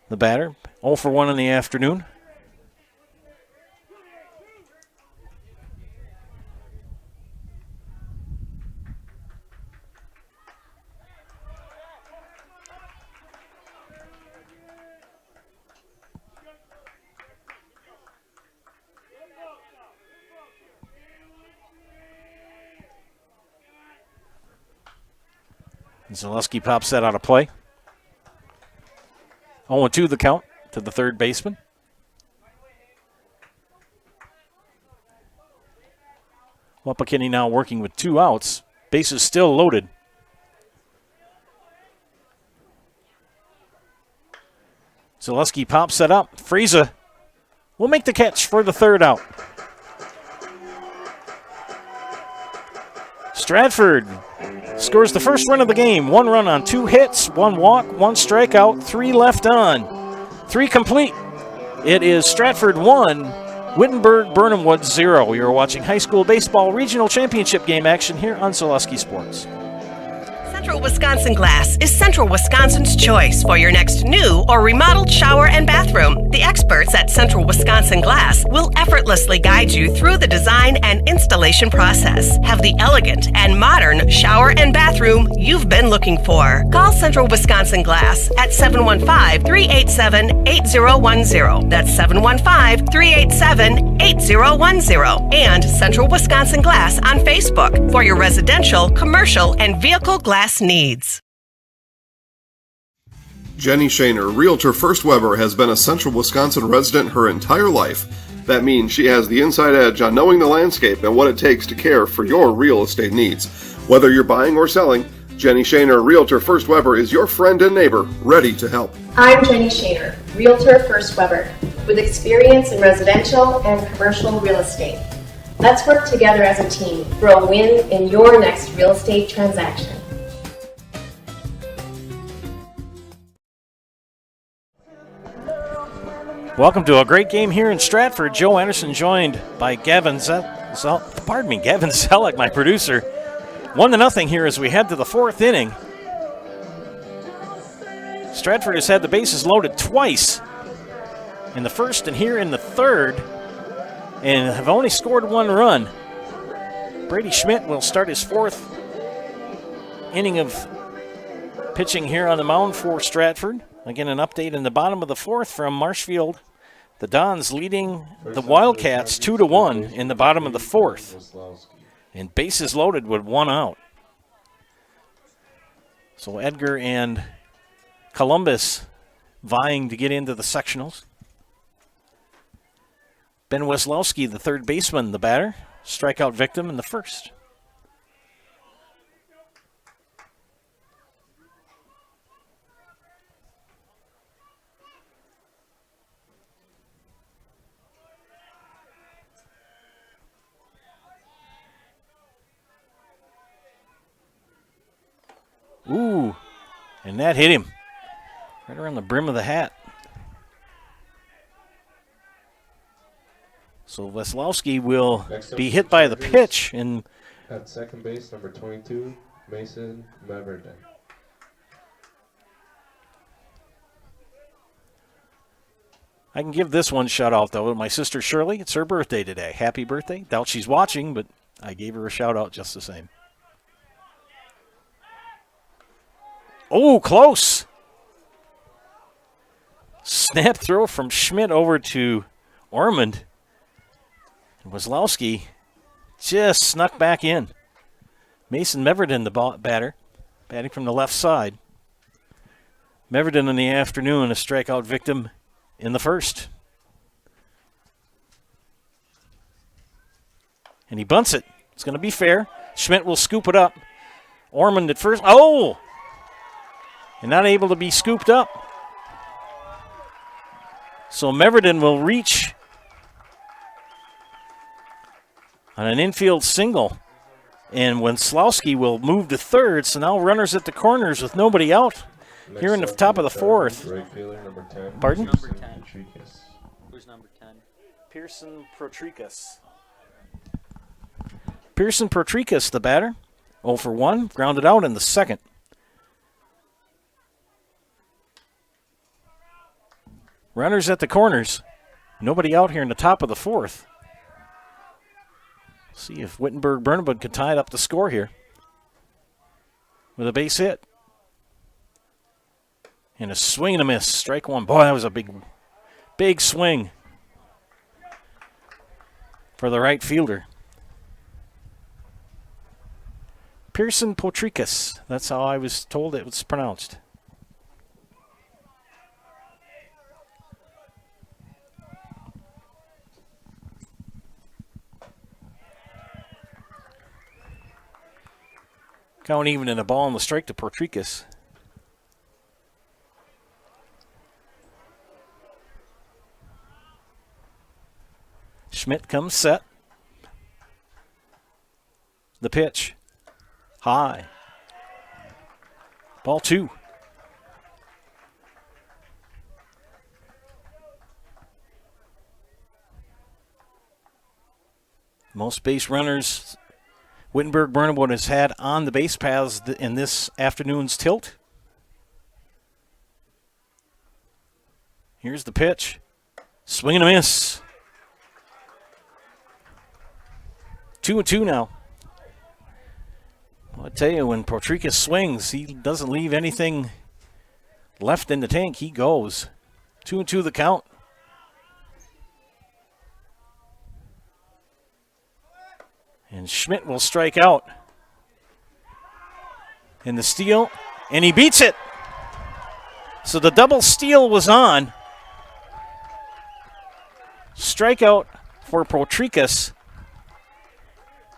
the batter, 0 for 1 in the afternoon. Zaleski pops that out of play. 0-2 the count to the third baseman. Wapakenny now working with 2 outs. Bases still loaded. Zaleski pops that up. Frieza will make the catch for the third out. Stratford scores the first run of the game. 1 run on 2 hits, 1 walk, 1 strikeout, 3 left on. 3 complete. It is Stratford 1, Wittenberg-Birnamwood 0. You're watching high school baseball regional championship game action here on Saleski Sports. Central Wisconsin Glass is Central Wisconsin's choice for your next new or remodeled shower and bathroom. The experts at Central Wisconsin Glass will effortlessly guide you through the design and installation process. Have the elegant and modern shower and bathroom you've been looking for. Call Central Wisconsin Glass at 715-387-8010. That's 715-387-8010. And Central Wisconsin Glass on Facebook for your residential, commercial, and vehicle glass needs. Jenny Shaner, Realtor First Weber, has been a Central Wisconsin resident her entire life. That means she has the inside edge on knowing the landscape and what it takes to care for your real estate needs. Whether you're buying or selling, Jenny Shaner, Realtor First Weber, is your friend and neighbor, ready to help. I'm Jenny Shaner, Realtor First Weber, with experience in residential and commercial real estate. Let's work together as a team for a win in your next real estate transaction. Welcome to a great game here in Stratford. Joe Anderson joined by Gavin Zellick, my producer. 1-0 here as we head to the 4th inning. Stratford has had the bases loaded twice in the first and here in the third, and have only scored 1 run. Brady Schmidt will start his 4th inning of pitching here on the mound for Stratford. Again, an update in the bottom of the 4th from Marshfield. The Dons leading the Wildcats 2-1 in the bottom of the 4th. And bases loaded with 1 out. So Edgar and Columbus vying to get into the sectionals. Ben Weslowski, the third baseman, the batter. Strikeout victim in the first. Ooh, and that hit him right around the brim of the hat. So Weslowski will be hit by the pitch. And at second base, number 22, Mason Meverden. I can give this one shout out, though. My sister Shirley, it's her birthday today. Happy birthday. Doubt she's watching, but I gave her a shout out just the same. Oh, close. Snap throw from Schmidt over to Ormond. Weslowski just snuck back in. Mason Meverden, the batter, batting from the left side. Meverden in the afternoon, a strikeout victim in the first. And he bunts it. It's going to be fair. Schmidt will scoop it up. Ormond at first. Oh! And not able to be scooped up. So Meverden will reach on an infield single. And Weslowski will move to third. So now runners at the corners with nobody out. Here in the top of the fourth. Right fielder, number 10. Pardon? Number 10. Who's number 10? Pearson Protrikas. Pearson Protrikas, the batter. 0 for 1. Grounded out in the second. Runners at the corners. Nobody out here in the top of the fourth. See if Wittenberg-Birnamwood could tie up the score here with a base hit. And a swing and a miss. Strike one. Boy, that was a big swing for the right fielder. Pearson Protrikas. That's how I was told it was pronounced. Count even in a ball on the strike to Protrikas. Schmidt comes set. The pitch. High. Ball 2. Most base runners Wittenberg-Birnamwood has had on the base paths in this afternoon's tilt. Here's the pitch. Swing and a miss. 2-2 now. Well, I tell you, when Protrikas swings, he doesn't leave anything left in the tank. He goes. 2-2 the count. And Schmidt will strike out. And the steal, and he beats it. So the double steal was on. Strikeout for Protrikas.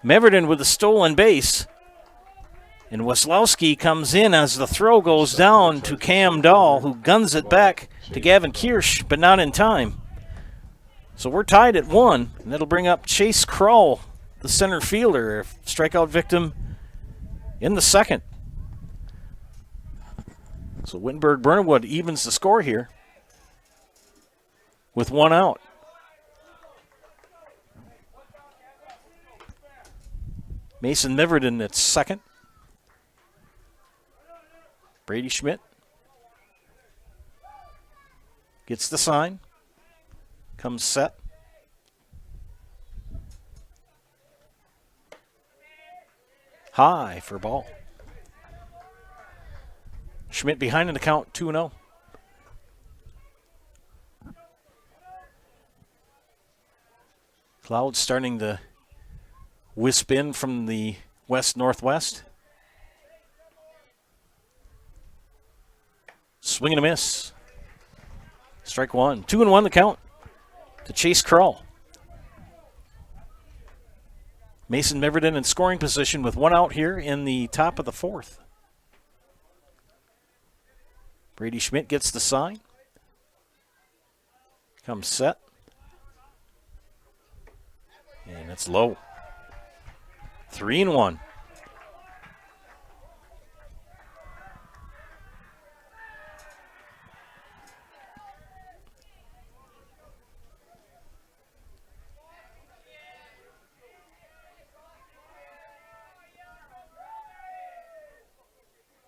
Meverden with the stolen base. And Weslowski comes in as the throw goes down to Cam Dahl, who guns it back to Gavin Kirsch, but not in time. So we're tied at 1, and that'll bring up Chase Kroll, the center fielder, strikeout victim in the second. So Wittenberg-Birnamwood evens the score here with 1 out. Mason Meverden at second. Brady Schmidt gets the sign, comes set. High for ball. Schmidt behind in the count, 2-0. Clouds starting to wisp in from the west-northwest. Swing and a miss. Strike one. 2-1 the count to Chase Kroll. Mason Meverden in scoring position with one out here in the top of the fourth. Brady Schmidt gets the sign. Comes set. And it's low. 3-1.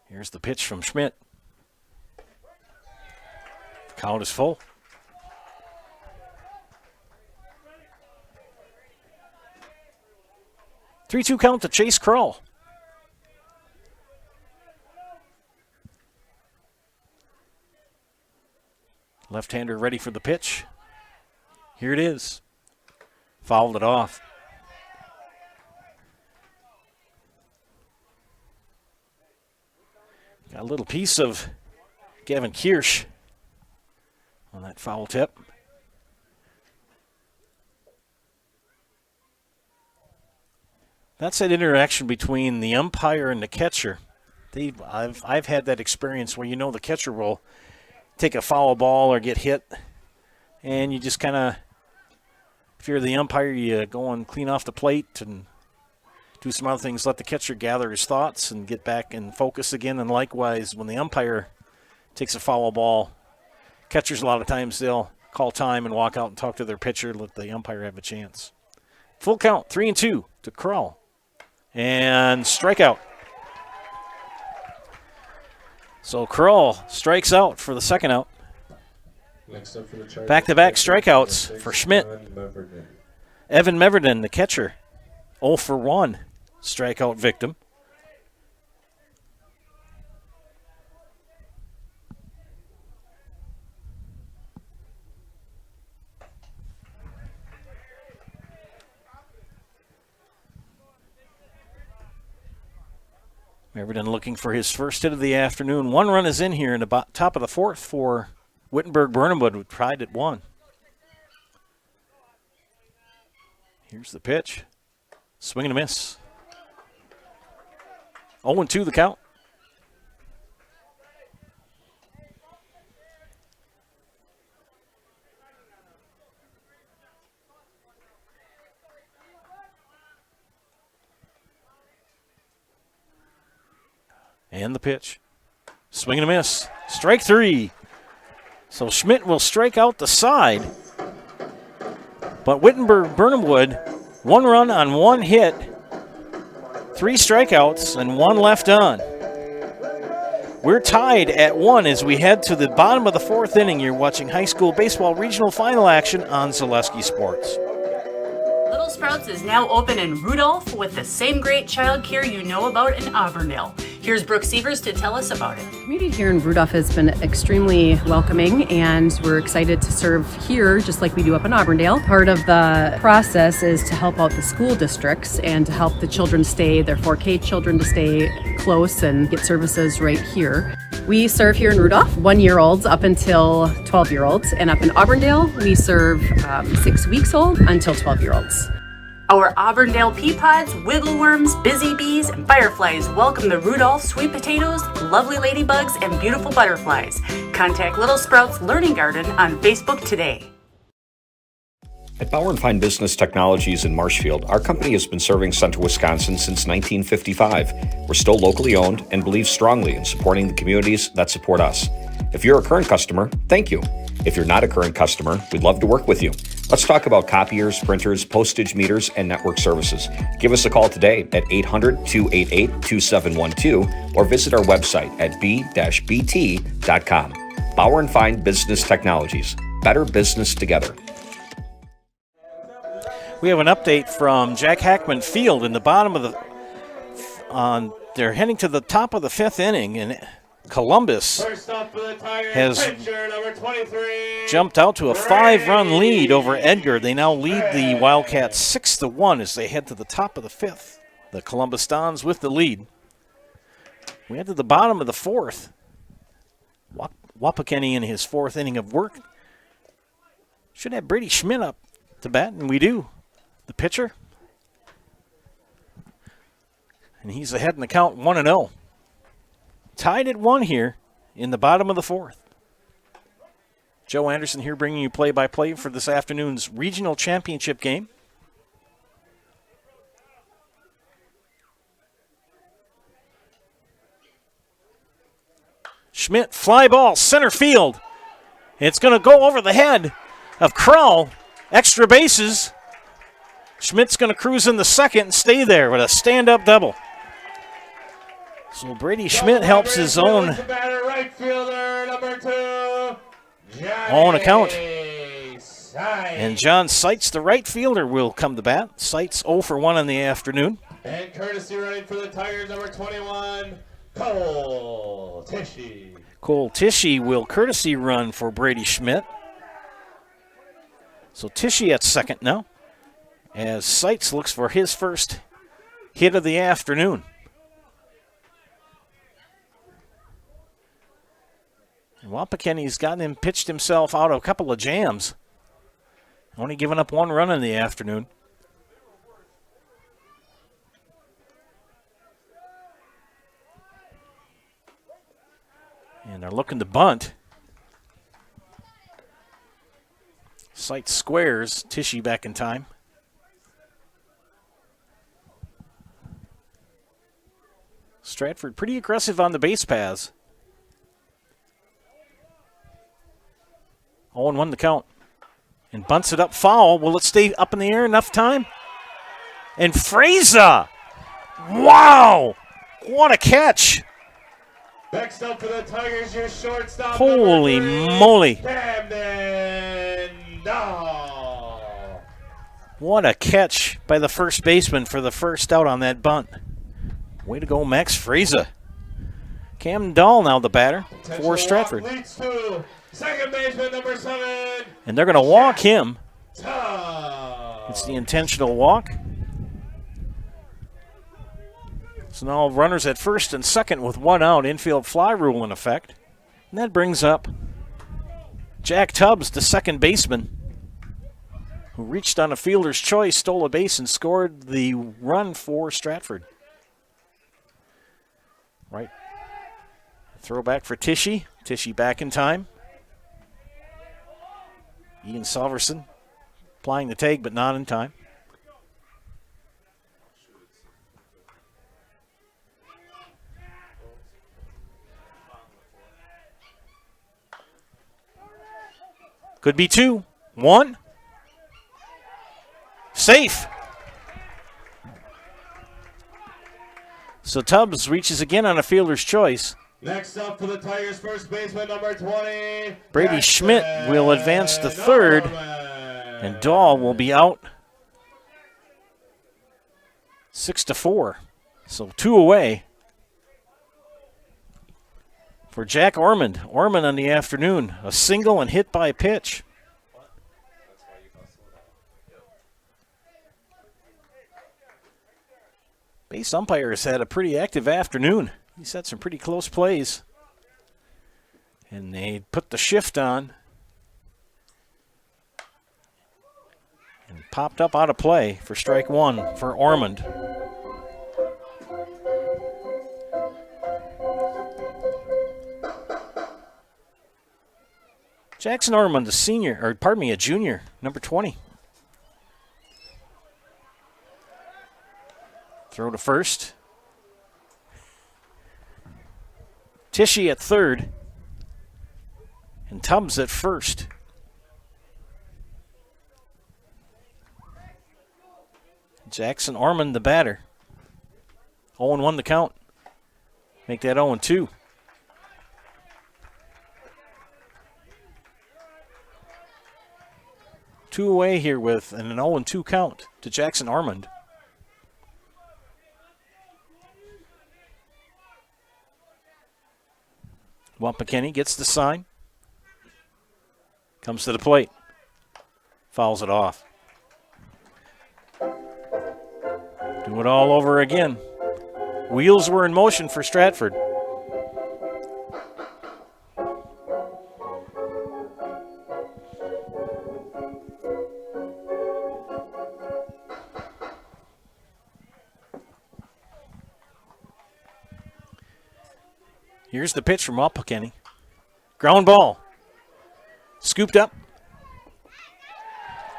Here's the pitch from Schmidt. The count is full. 3-2 count to Chase Krull. Left-hander ready for the pitch. Here it is. Fouled it off. Got a little piece of Gavin Kirsch on that foul tip. That's that interaction between the umpire and the catcher. I've had that experience where the catcher will take a foul ball or get hit, and you just kind of, if you're the umpire, you go and clean off the plate and do some other things, let the catcher gather his thoughts and get back and focus again. And likewise, when the umpire takes a foul ball, catchers a lot of times they'll call time and walk out and talk to their pitcher, let the umpire have a chance. Full count, 3-2 to Krull. And strikeout. So Krull strikes out for the second out. Back-to-back strikeouts for Schmidt. Evan Meverden, the catcher, 0 for 1 strikeout victim. Meverden looking for his first hit of the afternoon. One run is in here in the top of the fourth for Wittenberg-Birnamwood, with pride at 1. Here's the pitch. Swing and a miss. 0-2 the count. And the pitch. Swing and a miss. Strike 3. So Schmidt will strike out the side. But Wittenberg-Birnamwood, 1 run on 1 hit, 3 strikeouts, and 1 left on. We're tied at 1 as we head to the bottom of the 4th inning. You're watching high school baseball regional final action on Zaleski Sports. Little Sprouts is now open in Rudolph with the same great child care you know about in Auburndale. Here's Brooke Sievers to tell us about it. The community here in Rudolph has been extremely welcoming, and we're excited to serve here just like we do up in Auburndale. Part of the process is to help out the school districts and to help the children stay, their 4K children to stay close and get services right here. We serve here in Rudolph 1-year-olds up until 12-year-olds, and up in Auburndale we serve 6 weeks old until 12-year-olds. Our Auburndale pea pods, wiggleworms, busy bees, and fireflies welcome the Rudolph sweet potatoes, lovely ladybugs, and beautiful butterflies. Contact Little Sprouts Learning Garden on Facebook today. At Bauer & Fine Business Technologies in Marshfield, our company has been serving Central Wisconsin since 1955. We're still locally owned and believe strongly in supporting the communities that support us. If you're a current customer, thank you. If you're not a current customer, we'd love to work with you. Let's talk about copiers, printers, postage meters, and network services. Give us a call today at 800-288-2712 or visit our website at b-bt.com. Bauer & Fine Business Technologies. Better business together. We have an update from Jack Hackman Field in the bottom of the... they're heading to the top of the 5th inning, and Columbus has jumped out to a 5-run lead over Edgar. They now lead the Wildcats 6-1 as they head to the top of the 5th. The Columbus Dons with the lead. We head to the bottom of the 4th. Wapakeni in his 4th inning of work. Should have Brady Schmidt up to bat, and we do. The pitcher. And he's ahead in the count 1-0. Tied at 1 here in the bottom of the 4th. Joe Anderson here bringing you play-by-play for this afternoon's regional championship game. Schmidt, fly ball, center field. It's going to go over the head of Krull. Extra bases. Schmidt's going to cruise in the second and stay there with a stand-up double. So Brady Schmidt helps his own account. And John Seitz, the right fielder, will come to bat. Seitz 0 for 1 in the afternoon. And courtesy running for the Tigers, number 21, Cole Tishy. Cole Tishy will courtesy run for Brady Schmidt. So Tishy at second now, as Seitz looks for his first hit of the afternoon. And Wapakenny's gotten him, pitched himself out of a couple of jams. Only given up 1 run in the afternoon. And they're looking to bunt. Seitz squares, Tishy back in time. Stratford pretty aggressive on the base paths. 0-1 the count. And bunts it up foul. Will it stay up in the air enough time? And Freza! Wow! What a catch! Next up for the Tigers, your shortstop. Holy moly. Camden Dahl. What a catch by the first baseman for the first out on that bunt. Way to go, Max Freza. Camden Dahl now the batter for Stratford. Leads to second baseman, number 7. And they're going to walk him. It's the intentional walk. So now runners at first and second with 1 out, infield fly rule in effect. And that brings up Jack Tubbs, the second baseman, who reached on a fielder's choice, stole a base, and scored the run for Stratford. Right. Throwback for Tishy. Tishy back in time. Ian Salverson applying the tag, but not in time. Could be 2. 1. Safe. So Tubbs reaches again on a fielder's choice. Next up for the Tigers, first baseman, number 20. Brady Schmidt will advance to third, and Dahl will be out 6-4. So 2 away for Jack Ormond. Ormond on the afternoon, a single and hit by pitch. Base umpire has had a pretty active afternoon. He's had some pretty close plays. And they put the shift on. And popped up out of play for strike 1 for Ormond. Jackson Ormond, a junior, number 20. Throw to first. Tishy at third. And Tubbs at first. Jackson Ormond, the batter. 0-1 the count. Make that 0-2. Two away here with an 0-2 count to Jackson Ormond. Wapakenny gets the sign. Comes to the plate. Fouls it off. Do it all over again. Wheels were in motion for Stratford. Here's the pitch from Wapakeni. Ground ball. Scooped up.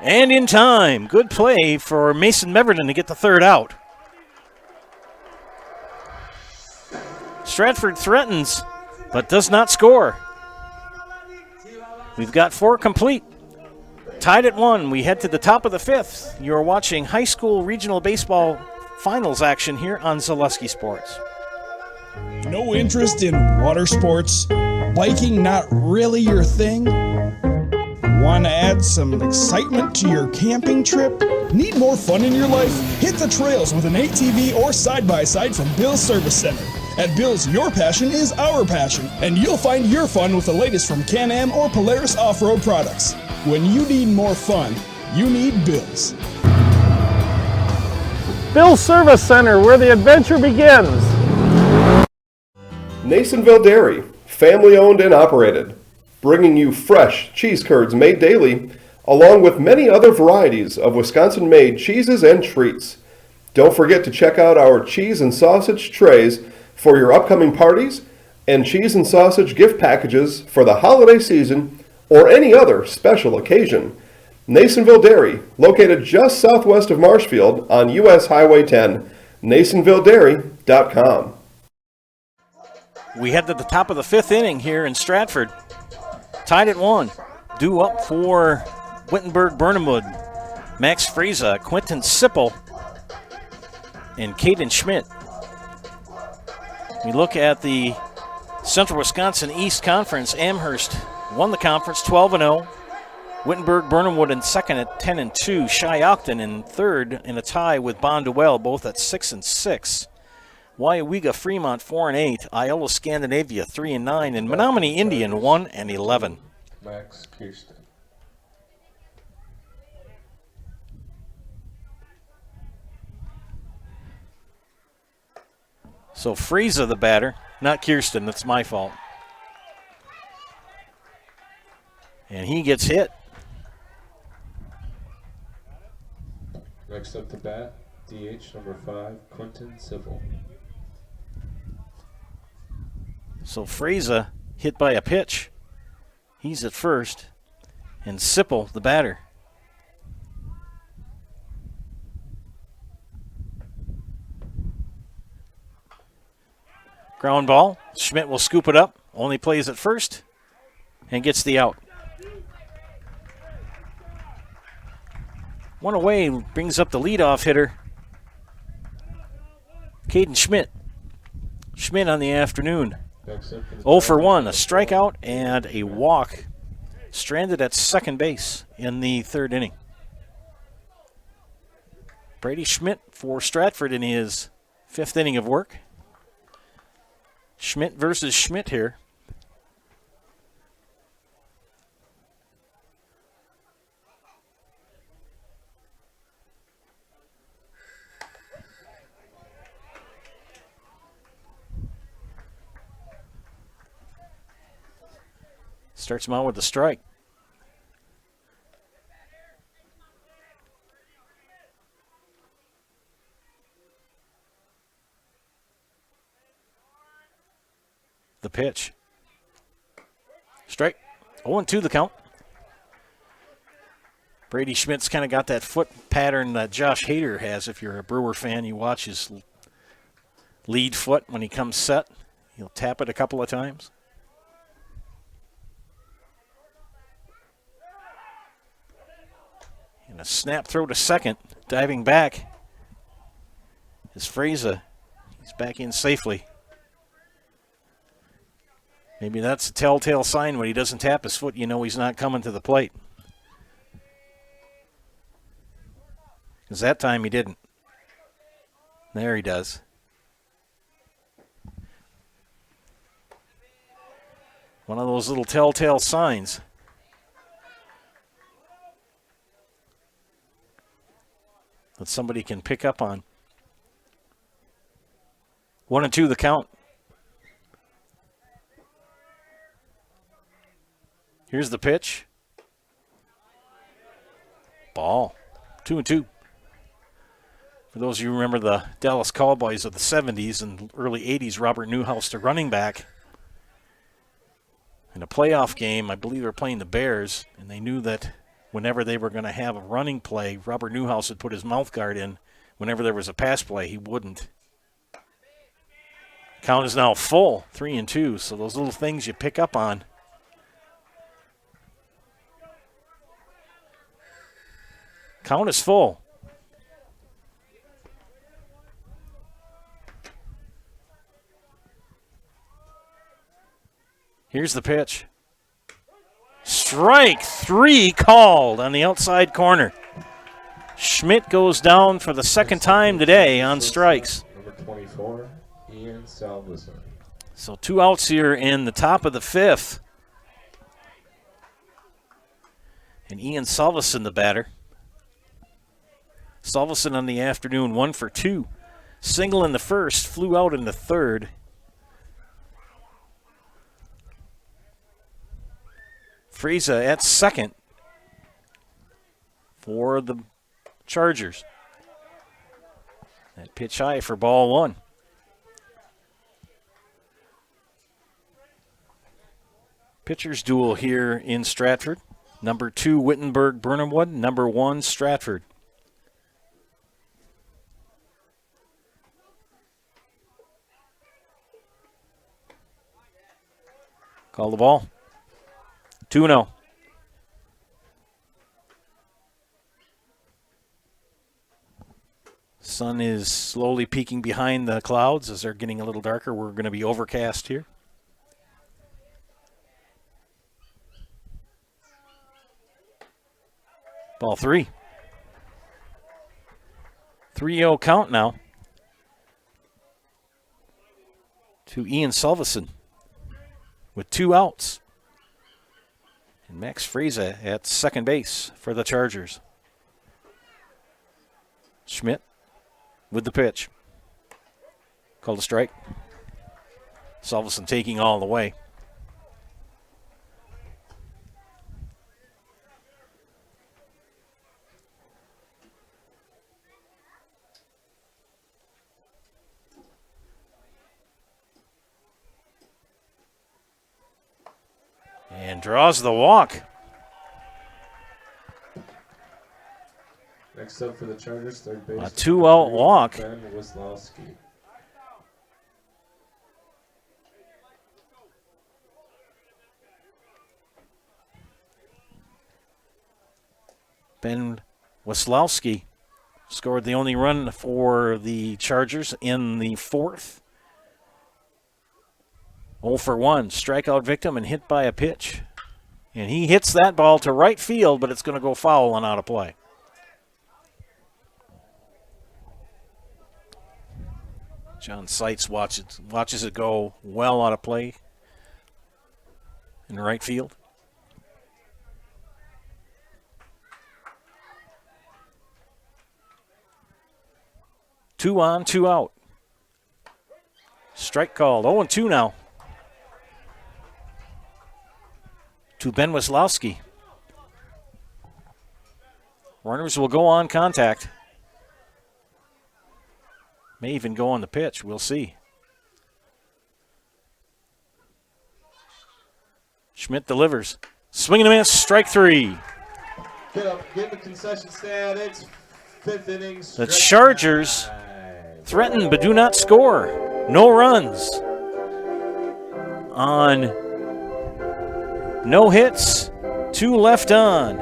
And in time. Good play for Mason Meverton to get the third out. Stratford threatens, but does not score. We've got 4 complete. Tied at 1. We head to the top of the 5th. You're watching high school regional baseball finals action here on Zaleski Sports. No interest in water sports? Biking not really your thing? Want to add some excitement to your camping trip? Need more fun in your life? Hit the trails with an ATV or side-by-side from Bill's Service Center. At Bill's, your passion is our passion, and you'll find your fun with the latest from Can-Am or Polaris off-road products. When you need more fun, you need Bill's. Bill's Service Center, where the adventure begins. Nasonville Dairy, family owned and operated, bringing you fresh cheese curds made daily, along with many other varieties of Wisconsin-made cheeses and treats. Don't forget to check out our cheese and sausage trays for your upcoming parties and cheese and sausage gift packages for the holiday season or any other special occasion. Nasonville Dairy, located just southwest of Marshfield on US Highway 10, NasonvilleDairy.com. We head to the top of the 5th inning here in Stratford. Tied at 1. Due up for Wittenberg-Birnamwood. Max Friese, Quentin Sipple, and Caden Schmidt. We look at the Central Wisconsin East Conference. Amherst won the conference 12-0. Wittenberg-Birnamwood in second at 10-2. Shiocton in third in a tie with Duel, both at 6-6. WIAA Fremont 4-8. Iola Scandinavia 3-9. And Menominee Indian 1-11. Max Kirsten. So Friese the batter, not Kirsten, that's my fault. And he gets hit. Next up to bat, DH number 5, Quentin Sipple. So Friese hit by a pitch. He's at first. And Sipple, the batter. Ground ball. Schmidt will scoop it up. Only plays at first and gets the out. One away brings up the leadoff hitter, Caden Schmidt. Schmidt on the afternoon. 0 for 1, a strikeout and a walk. Stranded at second base in the 3rd inning. Brady Schmidt for Stratford in his 5th inning of work. Schmidt versus Schmidt here. Starts him out with a strike. The pitch. Strike. 0-2 the count. Brady Schmidt's kind of got that foot pattern that Josh Hader has. If you're a Brewer fan, you watch his lead foot when he comes set. He'll tap it a couple of times. And a snap throw to second. Diving back is Friese. He's back in safely. Maybe that's a telltale sign when he doesn't tap his foot, you know he's not coming to the plate. Because that time he didn't. There he does. One of those little telltale signs. That somebody can pick up on. 1-2 the count. Here's the pitch. Ball. 2-2. For those of you who remember the Dallas Cowboys of the 70s and early 80s, Robert Newhouse, the running back, In a playoff game, I believe they were playing the Bears, and they knew that whenever they were going to have a running play, Robert Newhouse would put his mouth guard in. Whenever there was a pass play, he wouldn't. Count is now full, 3-2, so those little things you pick up on. Count is full. Here's the pitch. Strike 3 called on the outside corner. Schmidt goes down for the second time today on strikes. Number 24, Ian Salveson. So 2 outs here in the top of the 5th. And Ian Salveson, the batter. Salveson on the afternoon, 1 for 2. Single in the first, flew out in the third. Frieza at second for the Chargers. That pitch high for ball 1. Pitchers duel here in Stratford. Number 2, Wittenberg-Birnamwood. Number 1, Stratford. Call the ball. 2-0. Sun is slowly peeking behind the clouds as they're getting a little darker. We're going to be overcast here. Ball 3. 3-0 count now to Ian Salveson with 2 outs. And Max Frieza at second base for the Chargers. Schmidt with the pitch. Called a strike. Salveson taking all the way. And draws the walk. Next up for the Chargers, third base. A 2-out walk. Ben Wislowski. Ben Wislowski scored the only run for the Chargers in the 4th. 0 for 1, strikeout victim and hit by a pitch. And he hits that ball to right field, but it's going to go foul and out of play. John Seitz watches it go well out of play in right field. Two on, 2 out. Strike called. 0-2 now. To Ben Wislowski. Runners will go on contact. May even go on the pitch. We'll see. Schmidt delivers. Swing and a miss. Strike 3. Get up, get the concession stand. It's 5th inning. The Chargers threaten but do not score. No runs on no hits, 2 left on.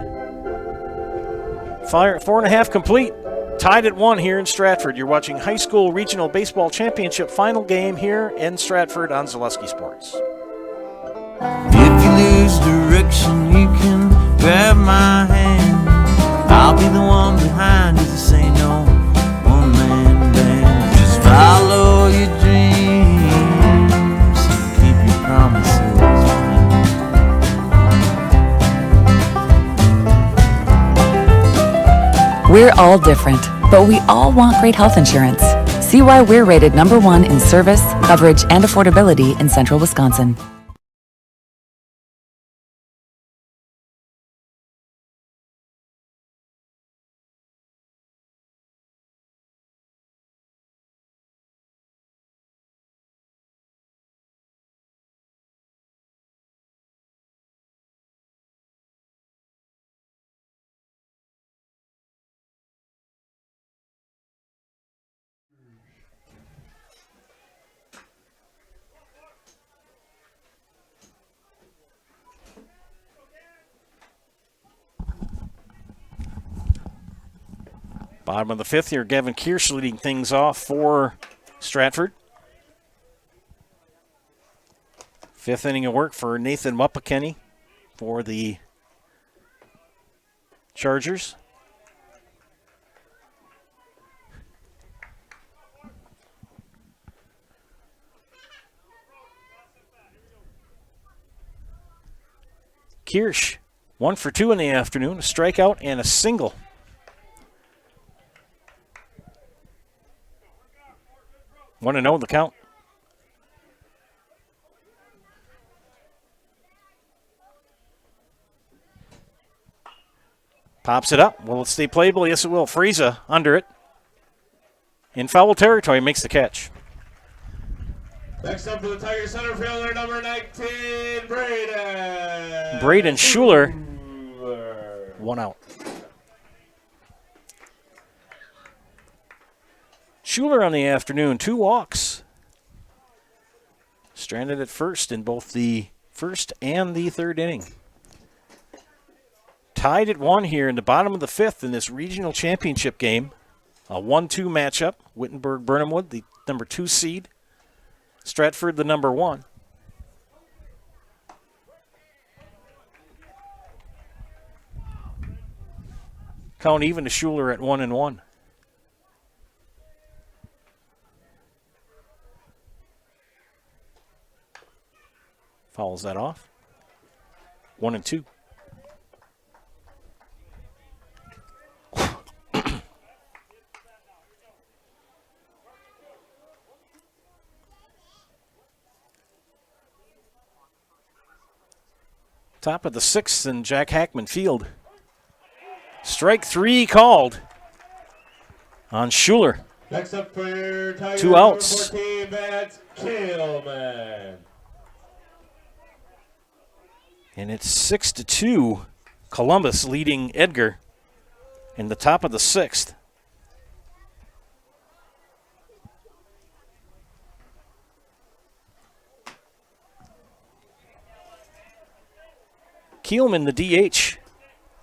4.5 complete. Tied at 1 here in Stratford. You're watching High School Regional Baseball Championship final game here in Stratford on Zaleski Sports. If you lose direction, you can grab my hand. I'll be the one behind you to say no. One-man band. Just follow your dreams and keep your promises. We're all different, but we all want great health insurance. See why we're rated number 1 in service, coverage, and affordability in Central Wisconsin. Bottom of the fifth here, Gavin Kirsch leading things off for Stratford. Fifth inning of work for Nathan Mupakenny for the Chargers. Kirsch, 1 for 2 in the afternoon, a strikeout and a single. Want to know the count? Pops it up. Will it stay playable? Yes, it will. Frieza under it. In foul territory, makes the catch. Next up for the Tiger center fielder, number 19, Braden. Braden Schuler. 1 out. Schuler on the afternoon, 2 walks. Stranded at first in both the first and the third inning. Tied at 1 here in the bottom of the fifth in this regional championship game. A 1-2 matchup. Wittenberg-Birnamwood, the number 2 seed. Stratford, the number 1. Count even to Schuler at 1-1. Fouls that off. 1-2. Top of the sixth in Jack Hackman Field. Strike 3 called on Schuler. Next up for Tiger 2 outs. 14, that's Killman. And it's 6-2. Columbus leading Edgar in the top of the sixth. Keelman, the DH,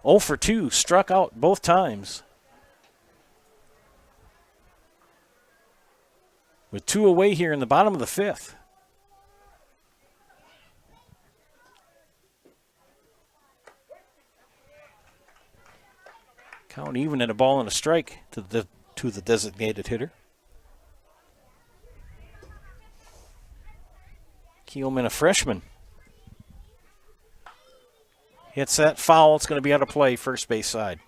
0 for 2, struck out both times. With 2 away here in the bottom of the fifth. Count even at a ball and a strike to the designated hitter. Keelman, a freshman. Hits that foul. It's going to be out of play, first base side.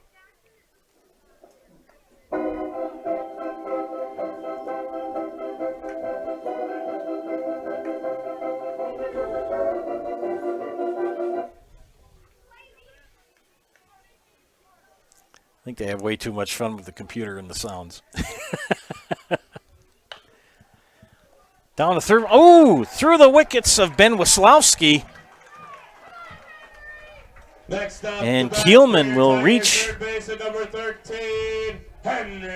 I think they have way too much fun with the computer and the sounds. Down to third. Oh, through the wickets of Ben Waslowski. Next up, and Keelman will reach. Third base at number 13, Henry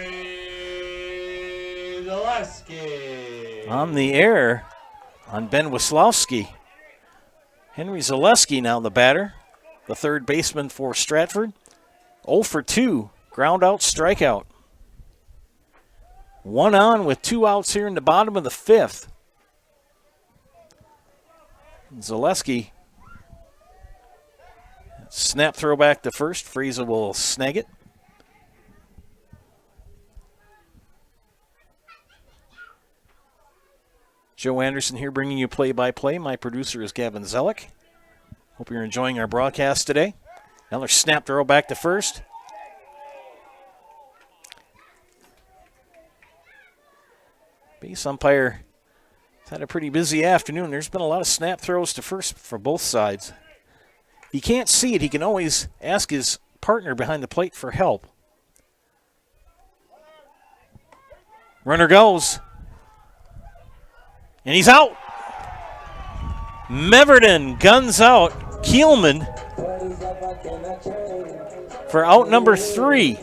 Zaleski. On the air on Ben Waslowski. Henry Zaleski now the batter. The third baseman for Stratford. 0 for 2. Ground out, strikeout. 1 on with 2 outs here in the bottom of the fifth. Zaleski. Snap throw back to first. Frieza will snag it. Joe Anderson here bringing you play-by-play. My producer is Gavin Zellick. Hope you're enjoying our broadcast today. Another snap throw back to first. Base umpire has had a pretty busy afternoon. There's been a lot of snap throws to first for both sides. If he can't see it, he can always ask his partner behind the plate for help. Runner goes. And he's out. Meverden guns out Keelman for out number 3.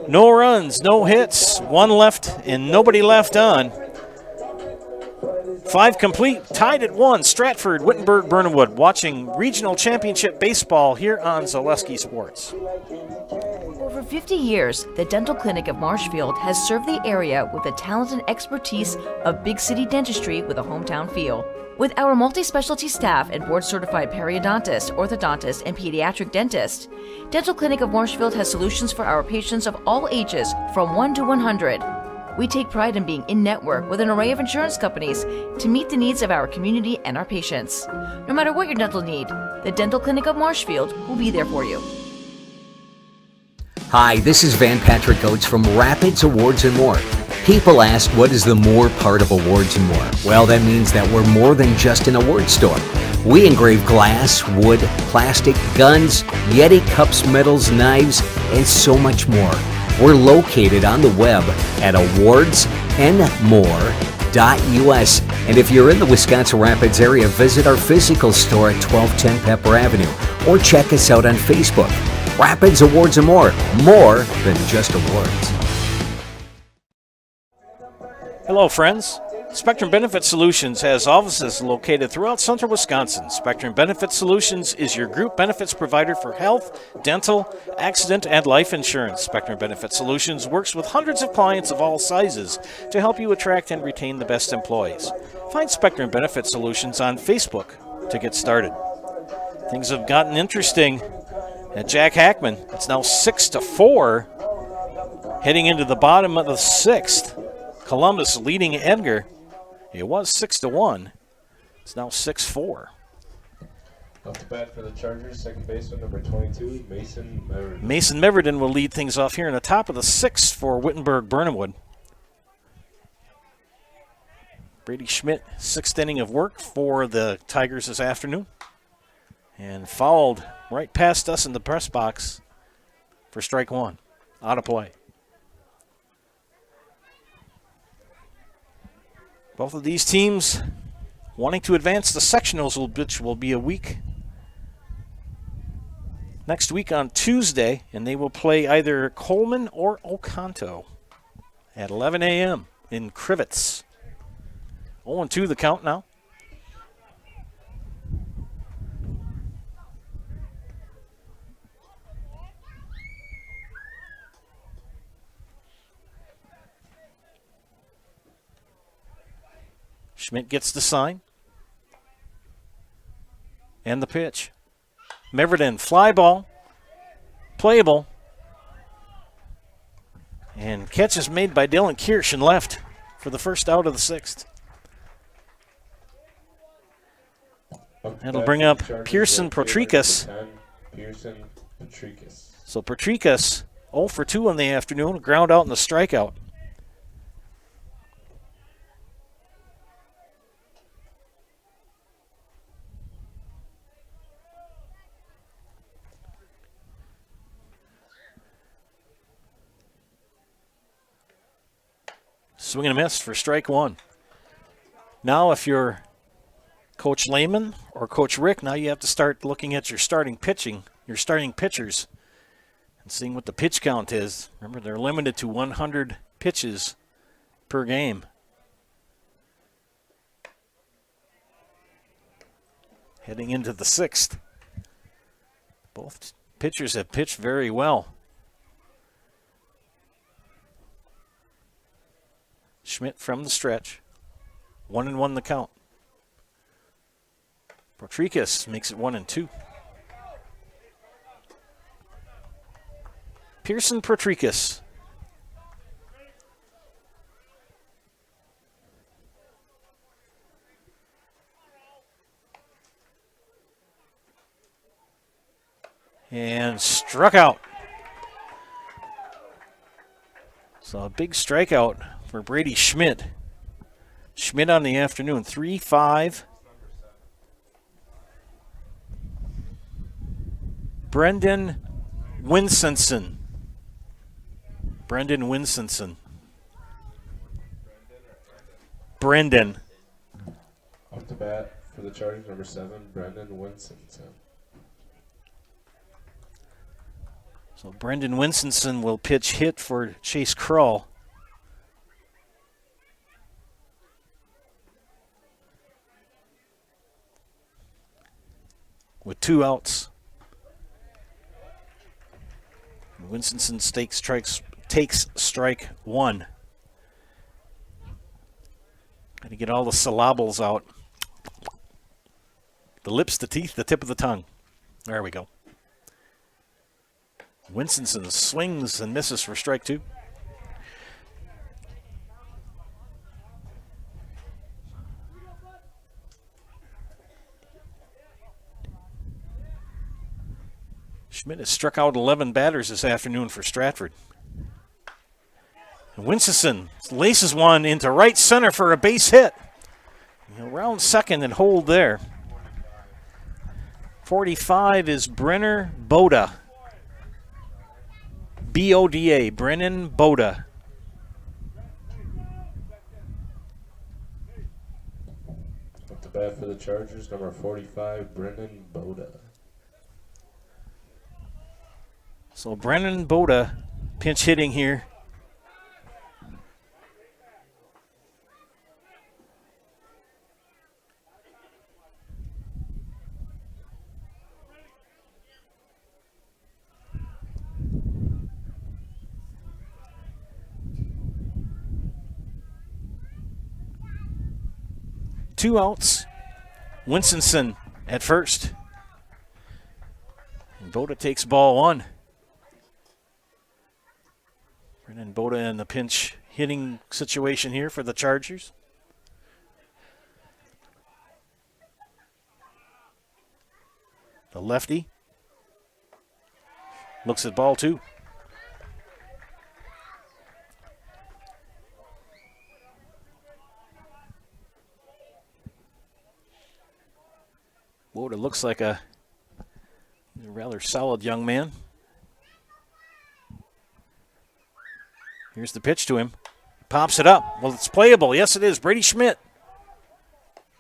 No runs, no hits, 1 left, and nobody left on 5 complete, tied at 1. Stratford, Wittenberg-Birnamwood watching regional championship baseball here on Zaleski Sports. Over 50 years, the Dental Clinic of Marshfield has served the area with the talent and expertise of big city dentistry with a hometown feel. With our multi-specialty staff and board-certified periodontist, orthodontist, and pediatric dentist, Dental Clinic of Marshfield has solutions for our patients of all ages from 1 to 100. We take pride in being in-network with an array of insurance companies to meet the needs of our community and our patients. No matter what your dental need, the Dental Clinic of Marshfield will be there for you. Hi, this is Van Patrick Oates from Rapids Awards and More. People ask, what is the more part of Awards and More? Well, that means that we're more than just an award store. We engrave glass, wood, plastic, guns, Yeti cups, medals, knives, and so much more. We're located on the web at awardsandmore.us. And if you're in the Wisconsin Rapids area, visit our physical store at 1210 Pepper Avenue or check us out on Facebook. Rapids Awards and More than just awards. Hello, friends. Spectrum Benefit Solutions has offices located throughout central Wisconsin. Spectrum Benefit Solutions is your group benefits provider for health, dental, accident, and life insurance. Spectrum Benefit Solutions works with hundreds of clients of all sizes to help you attract and retain the best employees. Find Spectrum Benefit Solutions on Facebook to get started. Things have gotten interesting at Jack Hackman. It's now 6-4, heading into the bottom of the 6th. Columbus leading Edgar. It was 6-1. It's now 6-4. Off the bat for the Chargers, second baseman, number 22, Mason Meverden. Mason Meverden will lead things off here in the top of the 6th for Wittenberg-Birnamwood. Brady Schmidt, 6th inning of work for the Tigers this afternoon. And fouled right past us in the press box for strike 1. Out of play. Both of these teams wanting to advance the sectionals, which will be next week on Tuesday, and they will play either Coleman or Oconto at 11 a.m. in Crivets. 0-2 the count now. Schmidt gets the sign. And the pitch. Meverden, fly ball. Playable. And catch is made by Dylan Kirsch and left for the first out of the 6th. That'll bring up Pearson Protrikas. So Protrikas, 0 for 2 in the afternoon, ground out in the strikeout. Swing and a miss for strike 1. Now if you're Coach Lehman or Coach Rick, now you have to start looking at your starting pitchers, and seeing what the pitch count is. Remember, they're limited to 100 pitches per game. Heading into the 6th. Both pitchers have pitched very well. Schmidt from the stretch. 1-1 the count. Protrikas makes it 1-2. Pearson Protrikas. And struck out. So a big strikeout for Brady Schmidt. Schmidt on the afternoon, 3-5. Brendan Winsenson. Brendan. Off the bat for the Chargers, number 7, Brendan Winsenson. So Brendan Winsenson will pitch hit for Chase Krull. with 2 outs. Winstonson takes strike 1. Got to get all the syllables out. The lips, the teeth, the tip of the tongue. There we go. Winstonson swings and misses for strike 2. Schmidt has struck out 11 batters this afternoon for Stratford. And Winstonson laces one into right center for a base hit. He'll round second and hold there. 45 is Brenner Boda. B-O-D-A, Brennan Boda. Up to bat for the Chargers, number 45, Brennan Boda. So Brennan Boda pinch hitting here. Two outs. Winstonson at first. And Boda takes ball 1. Brennan Boda in the pinch hitting situation here for the Chargers. The lefty looks at ball 2. Boda looks like a rather solid young man. Here's the pitch to him. Pops it up. Well, it's playable. Yes, it is. Brady Schmidt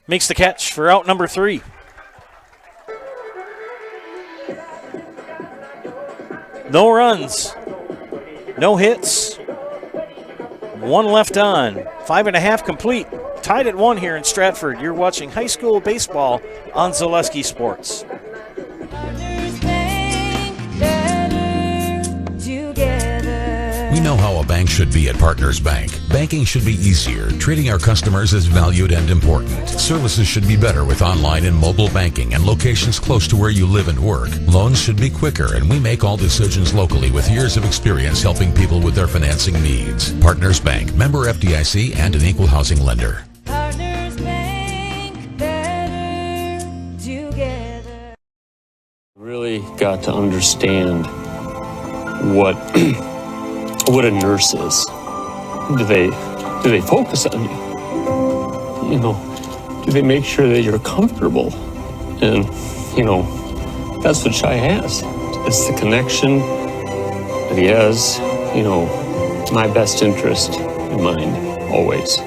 makes the catch for out number 3. No runs. No hits. 1 left on. 5.5 complete. Tied at 1 here in Stratford. You're watching high school baseball on Zaleski Sports. We know how a bank should be at Partners Bank. Banking should be easier, treating our customers as valued and important. Services should be better with online and mobile banking and locations close to where you live and work. Loans should be quicker, and we make all decisions locally with years of experience helping people with their financing needs. Partners Bank, member FDIC, and an equal housing lender. Partners Bank, better together. Really got to understand what what a nurse is. Do they focus on you? You know, do they make sure that you're comfortable? And, you know, that's what Shai has. It's the connection that he has, you know, my best interest in mind, always.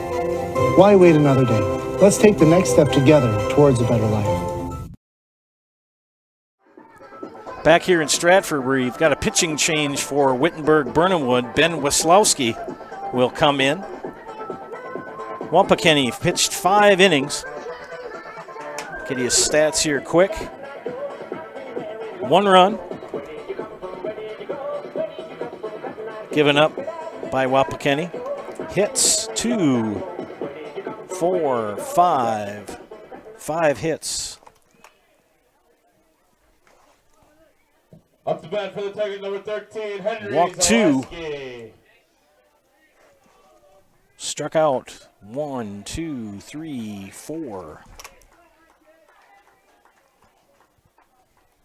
Why wait another day? Let's take the next step together towards a better life. Back here in Stratford, where you've got a pitching change for Wittenberg-Birnamwood, Ben Weslowski will come in. Wapakenny pitched 5 innings. Get his stats here quick. 1 run given up by Wapakenny. Hits 2, 4, 5. 5 hits. Up to bat for the Tigers, number 13, Henry Walk 2. Zaleski. Struck out 1, 2, 3, 4.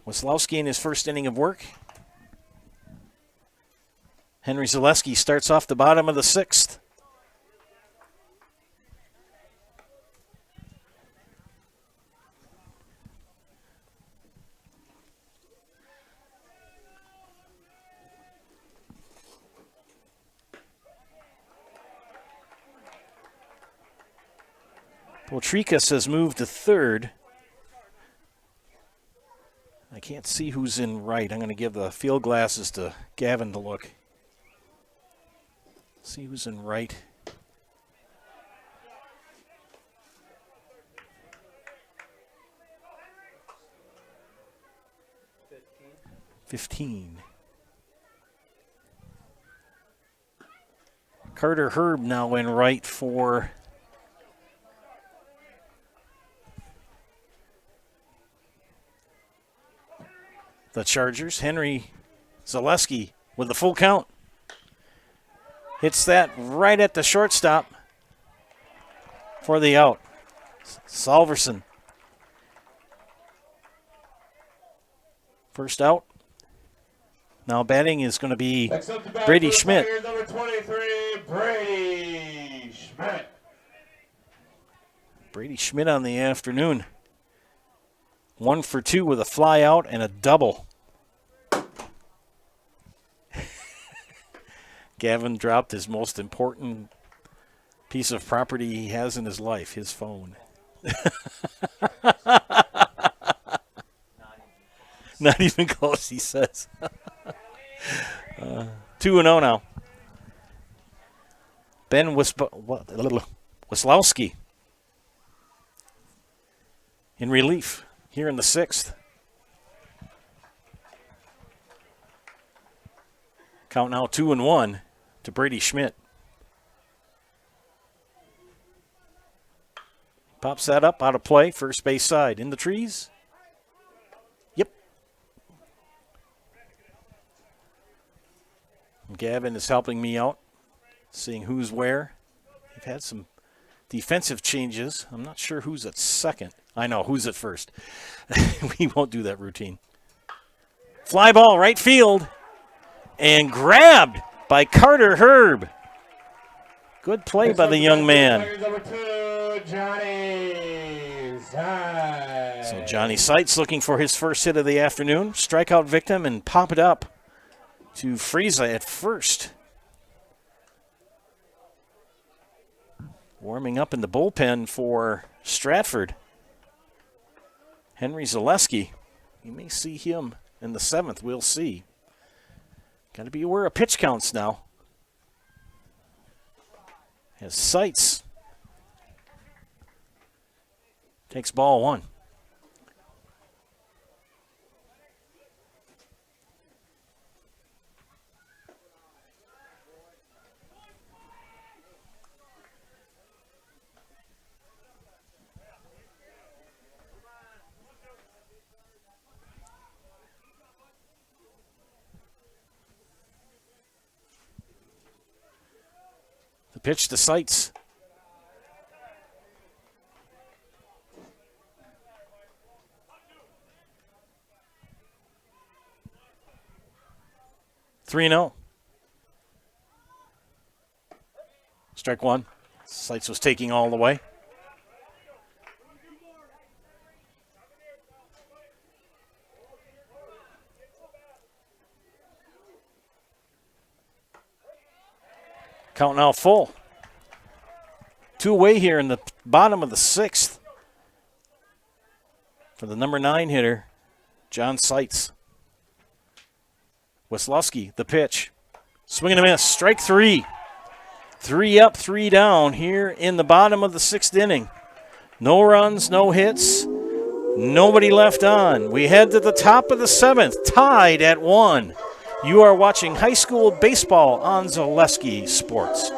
Weslowski in his first inning of work. Henry Zaleski starts off the bottom of the 6th. Potrikas has moved to 3rd. I can't see who's in right. I'm going to give the field glasses to Gavin to look. See who's in right. 15. Carter Herb now in right for the Chargers. Henry Zaleski with the full count. Hits that right at the shortstop for the out. Salverson. First out. Now batting is going to be Brady Schmidt. Number 23, Brady Schmidt. Brady Schmidt on the afternoon. 1 for 2 with a fly out and a double. Gavin dropped his most important piece of property he has in his life, his phone. Not even close, he says. 2-0 now. Ben Wislowski in relief here in the 6th. Count now 2-1 to Brady Schmidt. Pops that up, out of play, first base side. In the trees? Yep. Gavin is helping me out, seeing who's where. We've had some defensive changes. I'm not sure who's at second. I know who's at first. We won't do that routine. Fly ball, right field. And grabbed by Carter Herb. Good play by the young man. Number 2, Johnny Seitz. So Johnny Seitz looking for his first hit of the afternoon. Strikeout victim and pop it up to Frieza at first. Warming up in the bullpen for Stratford. Henry Zaleski. You may see him in the 7th. We'll see. Got to be aware of pitch counts now. As Seitz takes ball 1. The pitch to Seitz. (3-0). Strike 1. Seitz was taking all the way. Count now full. 2 away here in the bottom of the 6th for the number 9 hitter, John Seitz. Wislowski, the pitch. Swing and a miss. Strike 3. 3 up, 3 down here in the bottom of the 6th inning. No runs, no hits, nobody left on. We head to the top of the 7th, tied at 1. You are watching high school baseball on Zaleski Sports.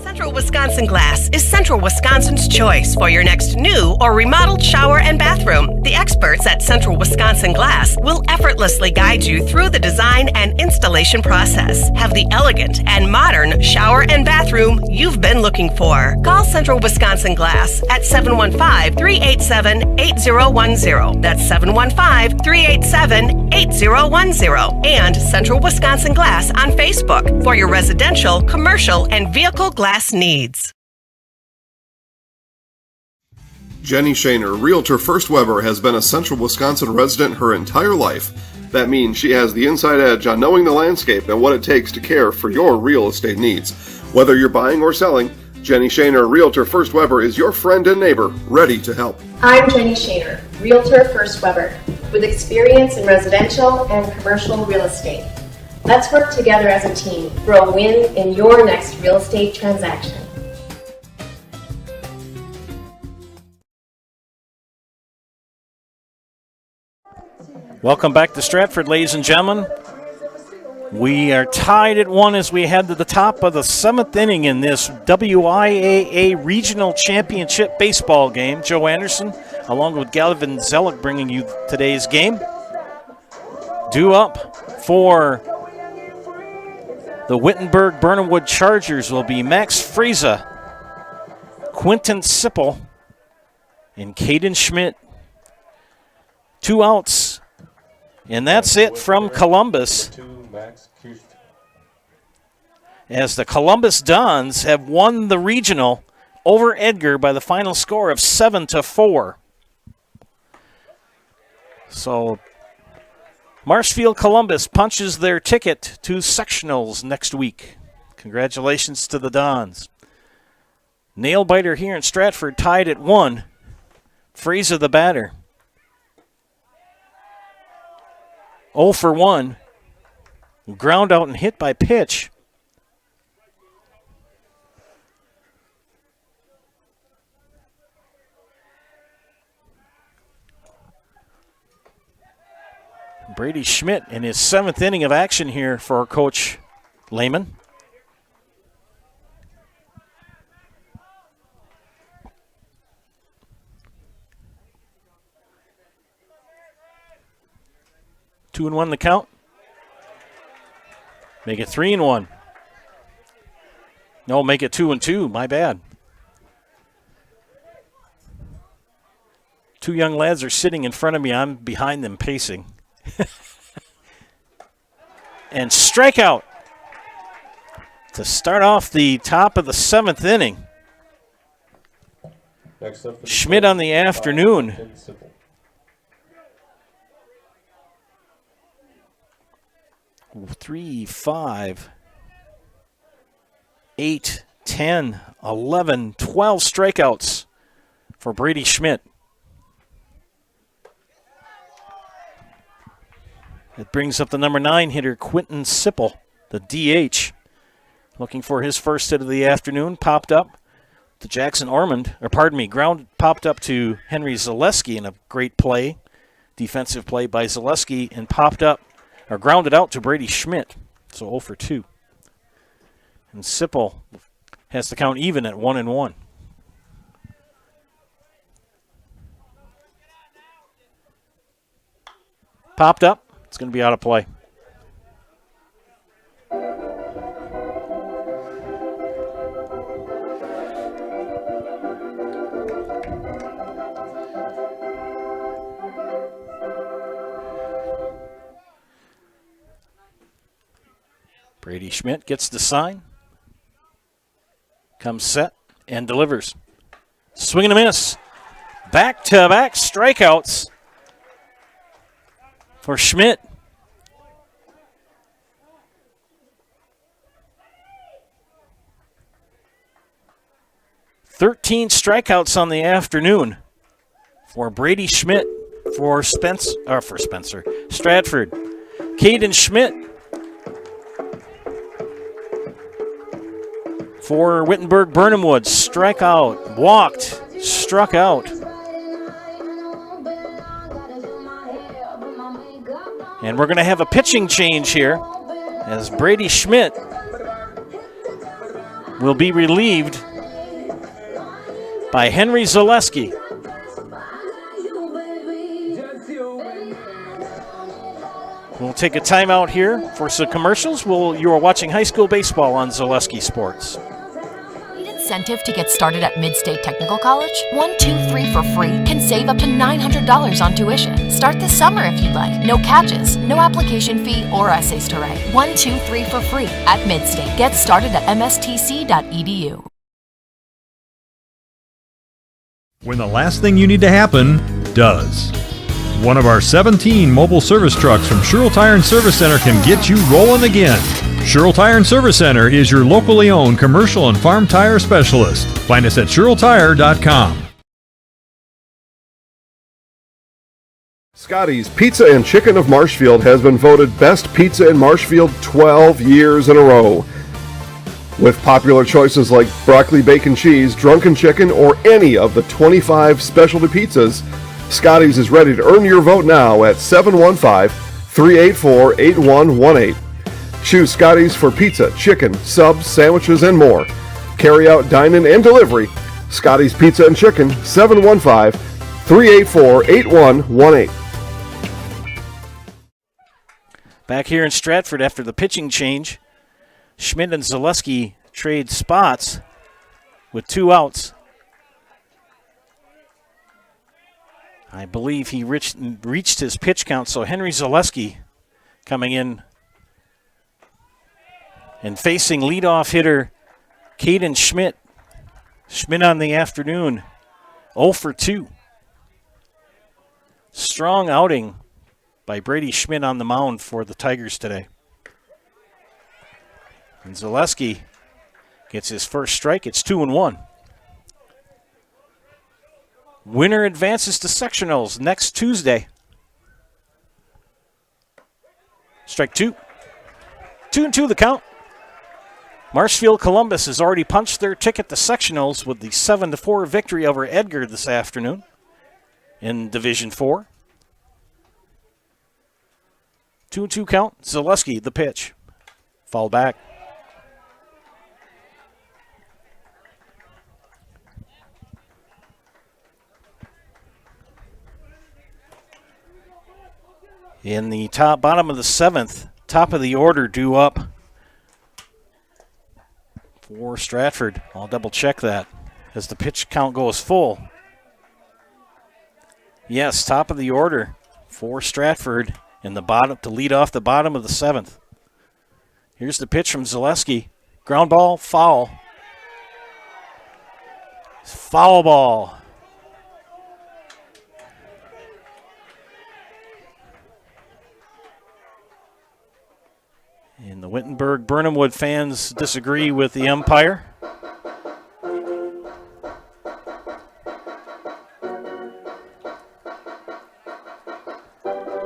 Central Wisconsin Glass is Central Wisconsin's choice for your next new or remodeled shower and bathroom. The experts at Central Wisconsin Glass will effortlessly guide you through the design and installation process. Have the elegant and modern shower and bathroom you've been looking for. Call Central Wisconsin Glass at 715-387-8010. That's 715-387-8010. And Central Wisconsin Glass on Facebook for your residential, commercial, and vehicle glass needs. Jenny Shaner, Realtor First Weber, has been a Central Wisconsin resident her entire life. That means she has the inside edge on knowing the landscape and what it takes to care for your real estate needs. Whether you're buying or selling, Jenny Shaner, Realtor First Weber, is your friend and neighbor, ready to help. I'm Jenny Shaner, Realtor First Weber, with experience in residential and commercial real estate. Let's work together as a team for a win in your next real estate transaction. Welcome back to Stratford, ladies and gentlemen. We are tied at 1 as we head to the top of the 7th inning in this WIAA Regional Championship baseball game. Joe Anderson, along with Galvin Zellick, bringing you today's game. Due up for the Wittenberg-Birnamwood Chargers will be Max Friese, Quentin Sippel, and Caden Schmidt. 2 outs. And that's it from Columbus, as the Columbus Dons have won the regional over Edgar by the final score of 7-4. So Marshfield Columbus punches their ticket to sectionals next week. Congratulations to the Dons. Nail biter here in Stratford, tied at 1. Friese the batter. 0 for 1. Ground out and hit by pitch. Brady Schmidt in his 7th inning of action here for Coach Lehman. Two and 1 the count. Make it 3-1. No, make it 2-2. My bad. 2 young lads are sitting in front of me. I'm behind them pacing. And strikeout to start off the top of the 7th inning. Schmidt on the afternoon. 3, 5, 8, 10, 11, 12 strikeouts for Brady Schmidt. It brings up the number 9 hitter, Quentin Sippel, the DH. Looking for his first hit of the afternoon. Popped up to Jackson Ormond, ground popped up to Henry Zaleski in a great play. Defensive play by Zaleski, and popped up, or grounded out to Brady Schmidt. So 0 for 2. And Sippel has the count even at 1-1. Popped up. It's going to be out of play. Brady Schmidt gets the sign. Comes set and delivers. Swing and a miss. Back-to-back strikeouts for Schmidt. "13 strikeouts on the afternoon for Brady Schmidt for Stratford. Caden Schmidt for Wittenberg-Birnamwood. Strikeout, walked, struck out. And we're going to have a pitching change here as Brady Schmidt will be relieved by Henry Zaleski. We'll take a timeout here for some commercials. You are watching high school baseball on Zaleski Sports. Incentive to get started at Mid-State Technical College? 1, 2, 3 for free can save up to $900 on tuition. Start this summer if you'd like. No catches, no application fee or essays to write. 1, 2, 3 for free at Mid-State. Get started at mstc.edu. When the last thing you need to happen does. One of our 17 mobile service trucks from Sherrill Tire and Service Center can get you rolling again. Sherrill Tire and Service Center is your locally owned commercial and farm tire specialist. Find us at SherrillTire.com. Scotty's Pizza and Chicken of Marshfield has been voted Best Pizza in Marshfield 12 years in a row. With popular choices like broccoli, bacon, cheese, drunken chicken, or any of the 25 specialty pizzas, Scotty's is ready to earn your vote now at 715-384-8118. Choose Scotty's for pizza, chicken, subs, sandwiches, and more. Carry out, dine-in, and delivery. Scotty's Pizza and Chicken, 715-384-8118. Back here in Stratford after the pitching change, Schmidt and Zaleski trade spots with 2 outs. I believe he reached his pitch count, so Henry Zaleski coming in and facing leadoff hitter Caden Schmidt. Schmidt on the afternoon, 0 for 2. Strong outing by Brady Schmidt on the mound for the Tigers today. And Zaleski gets his first strike. It's 2-1. Winner advances to sectionals next Tuesday. Strike 2. 2-2 the count. Marshfield Columbus has already punched their ticket to sectionals with the 7-4 victory over Edgar this afternoon in Division 4. 2-2 count. Zaleski, the pitch. Foul back. In the bottom of the 7th, top of the order due up for Stratford. I'll double check that as the pitch count goes full. Yes, top of the order for Stratford in the bottom to lead off the bottom of the 7th. Here's the pitch from Zaleski. Ground ball, foul. Foul ball. And the Wittenberg-Birnamwood fans disagree with the umpire.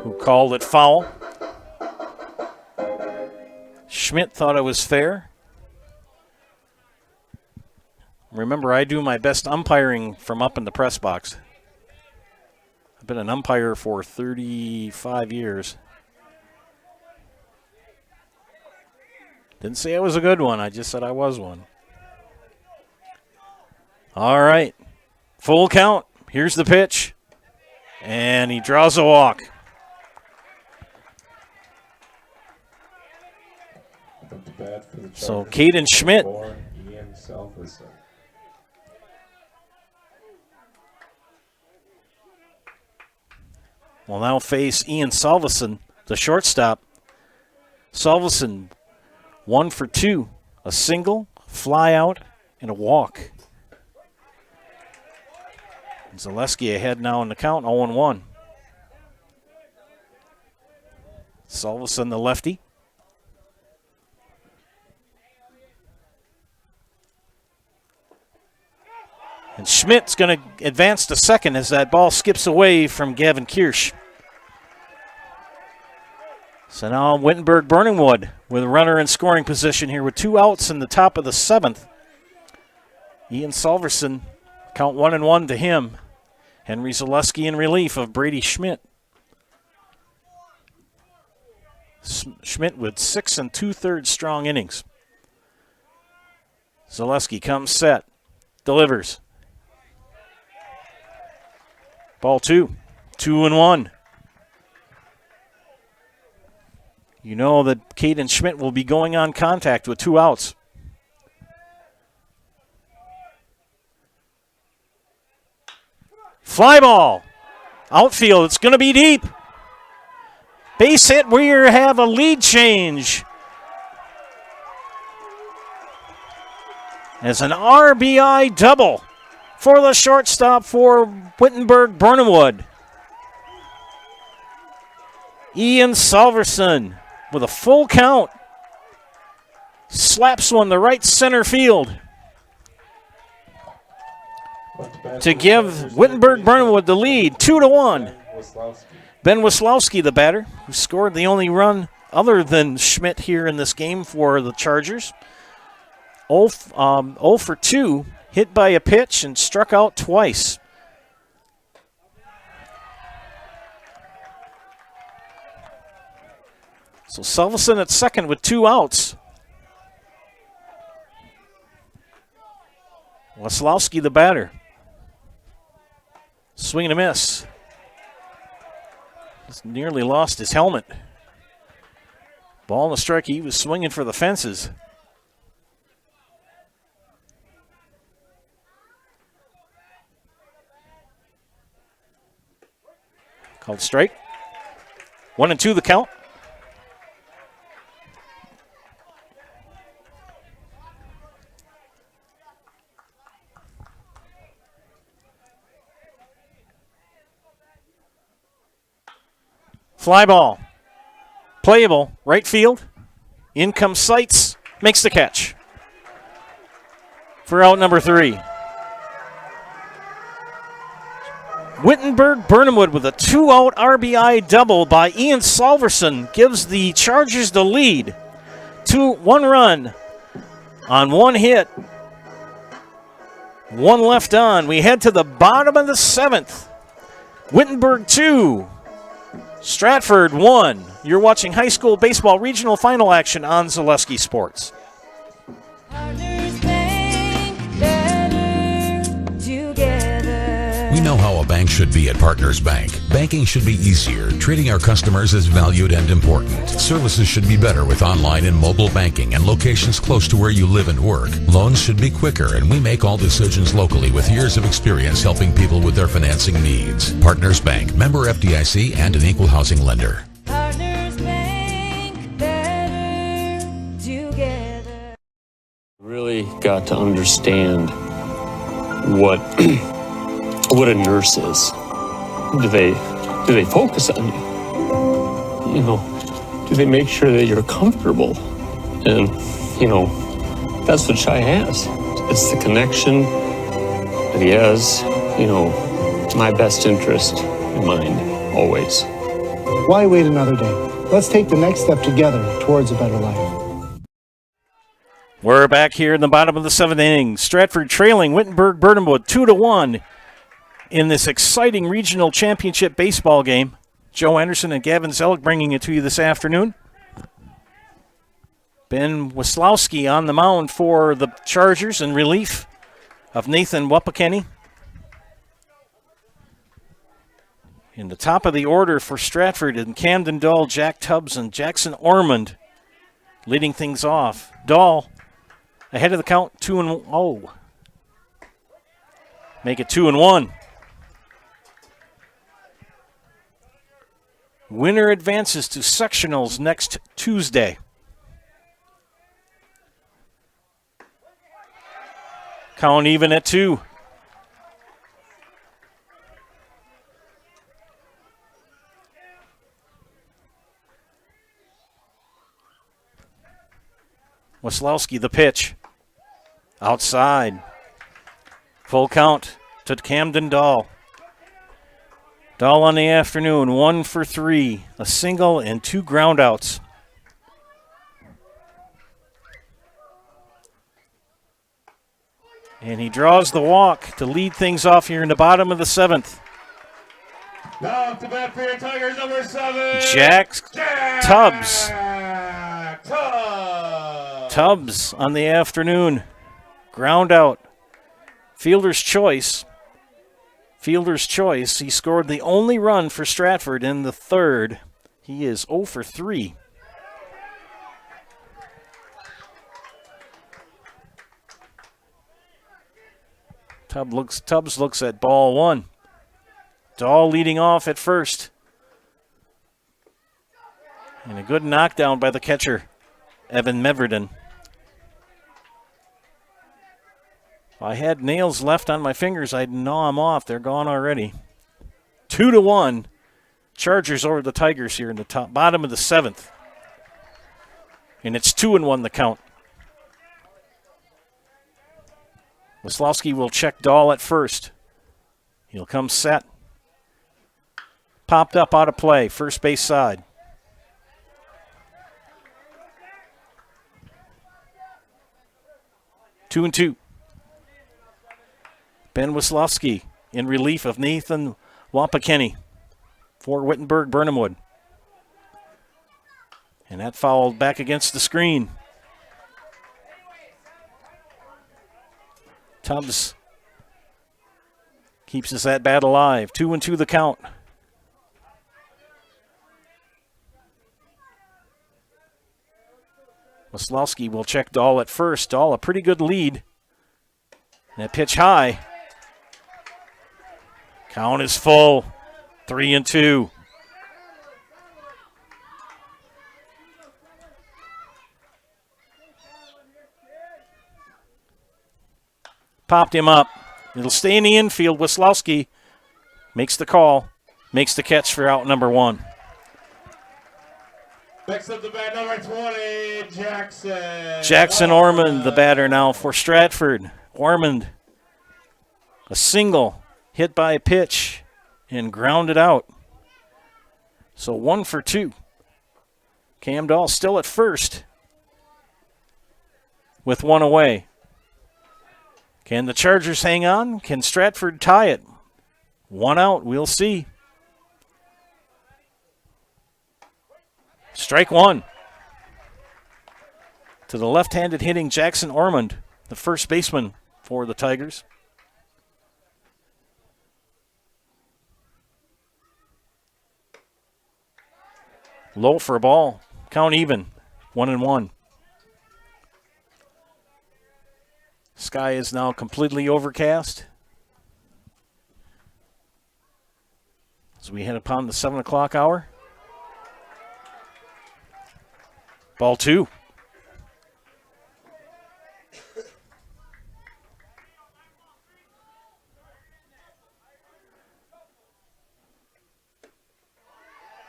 Who called it foul. Schmidt thought it was fair. Remember, I do my best umpiring from up in the press box. I've been an umpire for 35 years. Didn't say I was a good one. I just said I was one. All right. Full count. Here's the pitch. And he draws a walk. So Caden Schmidt will now face Ian Salveson, the shortstop. Salveson 1 for 2, a single, fly out, and a walk. Zaleski ahead now in the count, 0-1. Salveson, the lefty. And Schmidt's going to advance to second as that ball skips away from Gavin Kirsch. So now Wittenberg-Birnamwood with a runner in scoring position here with 2 outs in the top of the 7th. Ian Salverson, count 1-1 to him. Henry Zaleski in relief of Brady Schmidt. Schmidt with 6 2/3 strong innings. Zaleski comes set, delivers. Ball 2, 2-1. You know that Caden Schmidt will be going on contact with 2 outs. Fly ball. Outfield, it's going to be deep. Base hit, we have a lead change. As an RBI double for the shortstop for Wittenberg-Birnamwood. Ian Salverson with a full count. Slaps one to right center field to give Wittenberg-Birnamwood the lead, 2-1. Ben Wislowski, the batter, who scored the only run other than Schmidt here in this game for the Chargers. 0 for 2, hit by a pitch and struck out twice. So Selvison at second with 2 outs. Waslowski, the batter. Swing and a miss. He's nearly lost his helmet. Ball and a strike. He was swinging for the fences. Called strike. 1-2 the count. Fly ball. Playable. Right field. In comes Seitz. Makes the catch. For out number 3. Wittenberg-Birnamwood with a 2-out RBI double by Ian Salverson gives the Chargers the lead. 1 run on 1 hit. 1 left on. We head to the bottom of the 7th. Wittenberg 2. Stratford 1. You're watching high school baseball regional final action on Zaleski Sports. We know how a bank should be at Partners Bank. Banking should be easier. Treating our customers as valued and important. Services should be better with online and mobile banking and locations close to where you live and work. Loans should be quicker, and we make all decisions locally with years of experience helping people with their financing needs. Partners Bank, member FDIC, and an equal housing lender. Really got to understand what a nurse is. Do they focus on you? You know, do they make sure that you're comfortable? And, you know, that's what Shai has. It's the connection that he has, you know, my best interest in mind, always. Why wait another day? Let's take the next step together towards a better life. We're back here in the bottom of the 7th inning. Stratford trailing Wittenberg-Birnamwood 2-1 in this exciting regional championship baseball game. Joe Anderson and Gavin Zellick bringing it to you this afternoon. Ben Waslowski on the mound for the Chargers in relief of Nathan Wapakeni. In the top of the order for Stratford and Camden Dahl, Jack Tubbs, and Jackson Ormond leading things off. Dahl ahead of the count, 2-0. Make it 2-1. Winner advances to sectionals next Tuesday. Count even at 2. Waslowski, the pitch. Outside. Full count to Camden Dahl. Dahl on the afternoon, 1 for 3. A single and 2 groundouts. And he draws the walk to lead things off here in the bottom of the 7th. Now up to bat for your Tigers, number 7. Jack Tubbs. Tubbs. Tubbs on the afternoon. Ground out. Fielder's choice. Fielder's choice. He scored the only run for Stratford in the 3rd. He is 0 for 3. Tubbs looks at ball 1. Dahl leading off at first. And a good knockdown by the catcher, Evan Meverden. If I had nails left on my fingers, I'd gnaw them off. They're gone already. 2-1. Chargers over the Tigers here in the bottom of the 7th. And it's 2-1 the count. Waslowski will check Dahl at first. He'll come set. Popped up out of play, first base side. Two and 2. Ben Waslowski in relief of Nathan Wapakeni for Wittenberg-Birnamwood. And that fouled back against the screen. Tubbs keeps us at bat alive. 2-2 the count. Waslowski will check Dahl at first. Dahl, a pretty good lead. That pitch high. Count is full. 3-2. Popped him up. It'll stay in the infield. Waslowski makes the call, makes the catch for out number 1. Next up the bat, number 20, Jackson. Jackson Ormond, the batter now for Stratford. Ormond, a single, hit by a pitch, and grounded out. So 1 for 2. Cam Dahl still at first with 1 away. Can the Chargers hang on? Can Stratford tie it? 1 out, we'll see. Strike 1. To the left-handed hitting Jackson Ormond, the first baseman for the Tigers. Low for a ball. Count even. 1-1. Sky is now completely overcast as we head upon the 7 o'clock hour. Ball 2.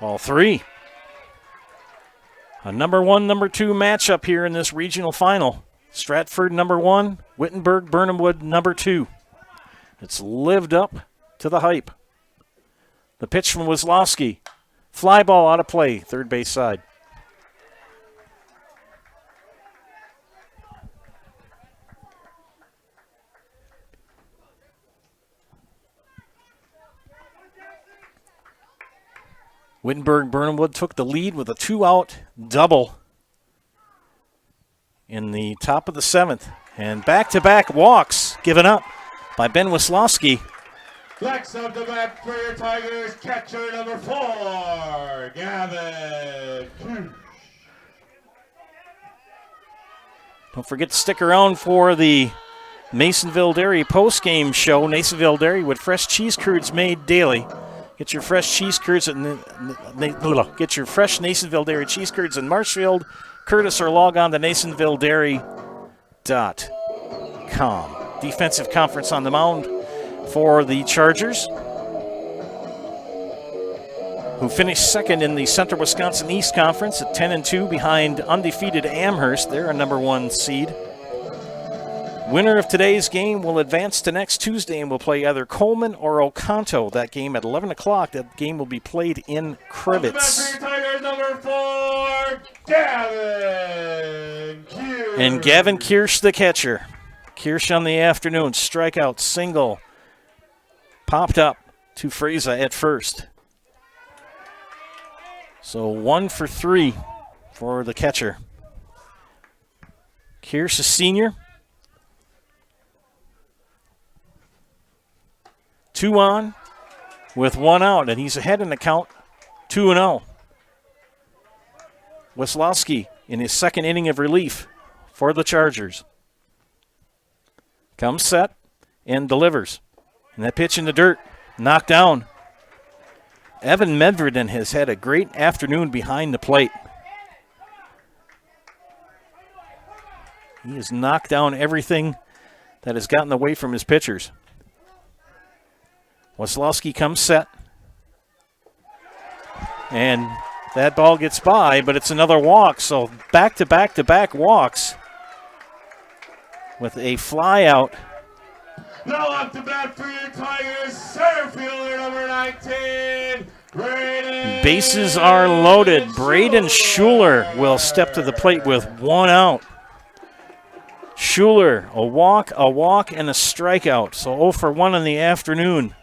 Ball 3. A number 1, number 2 matchup here in this regional final. Stratford number 1, Wittenberg-Birnamwood number 2. It's lived up to the hype. The pitch from Waslowski. Fly ball out of play, third base side. Wittenberg-Birnamwood took the lead with a 2-out double in the top of the 7th. And back-to-back walks given up by Ben Waslowski. Next up the bat for your Tigers, catcher number 4, Gavin. Don't forget to stick around for the Nasonville Dairy post-game show. Nasonville Dairy with fresh cheese curds made daily. Get your fresh cheese curds get your fresh Nasonville Dairy cheese curds in Marshfield, Curtis, or log on to NasonvilleDairy.com. Defensive conference on the mound for the Chargers, who finished second in the Central Wisconsin East Conference at 10-2 behind undefeated Amherst. They're a number 1 seed. Winner of today's game will advance to next Tuesday and will play either Coleman or Oconto. That game at 11 o'clock. That game will be played in Crivets. Number 4, Gavin Kirsch. And Gavin Kirsch, the catcher. Kirsch on the afternoon. Strikeout, single. Popped up to Freza at first. So 1 for 3 for the catcher. Kirsch, a senior. 2 on with 1 out, and he's ahead in the count, 2-0. Waslowski in his second inning of relief for the Chargers. Comes set and delivers. And that pitch in the dirt, knocked down. Evan Medvedin has had a great afternoon behind the plate. He has knocked down everything that has gotten away from his pitchers. Waslowski comes set. And that ball gets by, but it's another walk. So back-to-back-to-back walks with a fly out. Now up to bat for your Tigers, center fielder number 19, Braden. Bases are loaded. Braden Schuler will step to the plate with 1 out. Schuler, a walk, and a strikeout. So 0 for 1 in the afternoon.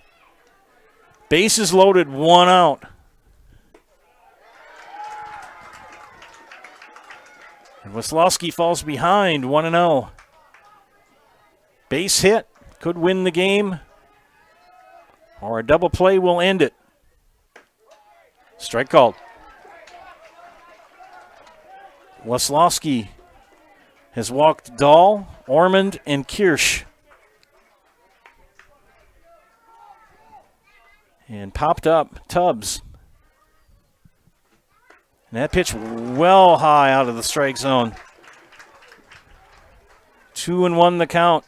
Bases loaded, 1 out. Weslowski falls behind 1-0. Base hit could win the game, or a double play will end it. Strike called. Weslowski has walked Dahl, Ormond, and Kirsch. And popped up Tubbs. And that pitch well high out of the strike zone. 2-1 the count.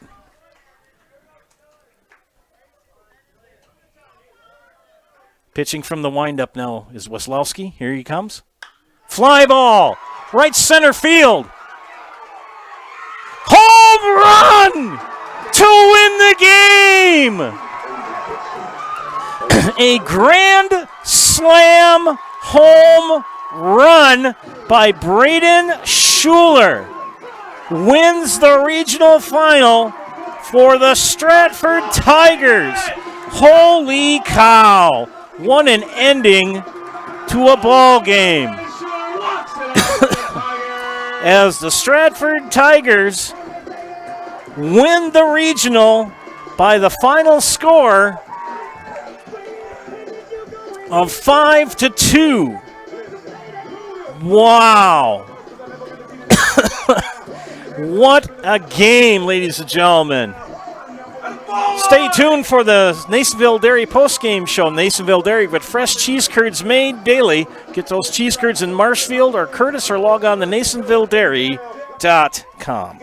Pitching from the windup now is Weslowski. Here he comes. Fly ball, right center field. Home run to win the game. A grand slam home run by Braden Schuler wins the regional final for the Stratford Tigers. Holy cow. What an ending to a ball game. As the Stratford Tigers win the regional by the final score of 5-2. Wow. What a game, ladies and gentlemen. Stay tuned for the Nasonville Dairy postgame show. Nasonville Dairy with fresh cheese curds made daily. Get those cheese curds in Marshfield or Curtis, or log on to NasonvilleDairy.com.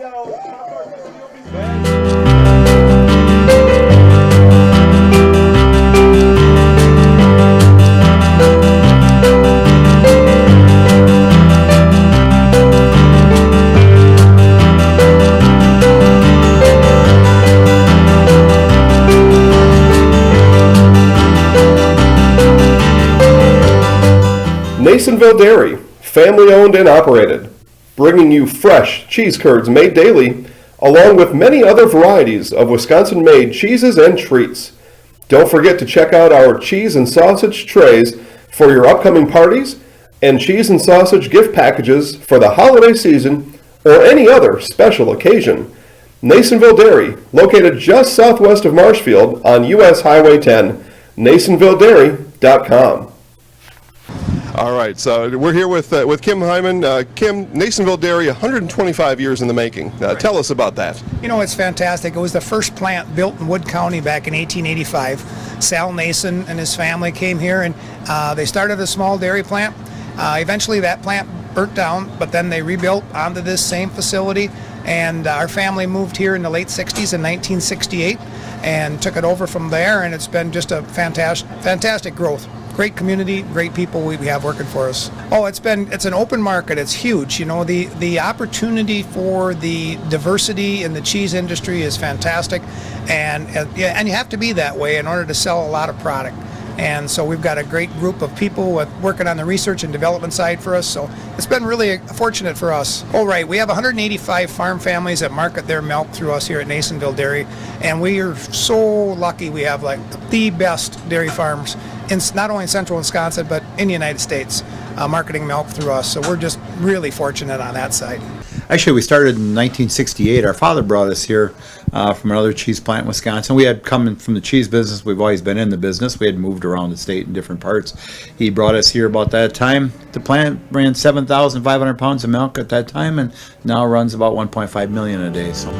Nasonville Dairy, family owned and operated, bringing you fresh cheese curds made daily, along with many other varieties of Wisconsin-made cheeses and treats. Don't forget to check out our cheese and sausage trays for your upcoming parties and cheese and sausage gift packages for the holiday season or any other special occasion. Nasonville Dairy, located just southwest of Marshfield on US Highway 10, NasonvilleDairy.com. All right, so we're here with Kim Hyman. Kim, Nasonville Dairy, 125 years in the making. Tell us about that. You know, it's fantastic. It was the first plant built in Wood County back in 1885. Sal Nason and his family came here, and they started a small dairy plant. Eventually that plant burnt down, but then they rebuilt onto this same facility, and our family moved here in the late 60s in 1968 and took it over from there, and it's been just a fantastic growth. Great community, great people we have working for us. Oh, it's an open market. It's huge. You know, the opportunity for the diversity in the cheese industry is fantastic, and you have to be that way in order to sell a lot of product. And so we've got a great group of people working on the research and development side for us. So it's been really fortunate for us. Oh, right. We have 185 farm families that market their milk through us here at Nasonville Dairy. And we are so lucky we have like the best dairy farms in not only in central Wisconsin, but in the United States, marketing milk through us. So we're just really fortunate on that side. Actually, we started in 1968. Our father brought us here from another cheese plant in Wisconsin. We had come from the cheese business. We've always been in the business. We had moved around the state in different parts. He brought us here about that time. The plant ran 7,500 pounds of milk at that time, and now runs about 1.5 million a day. So.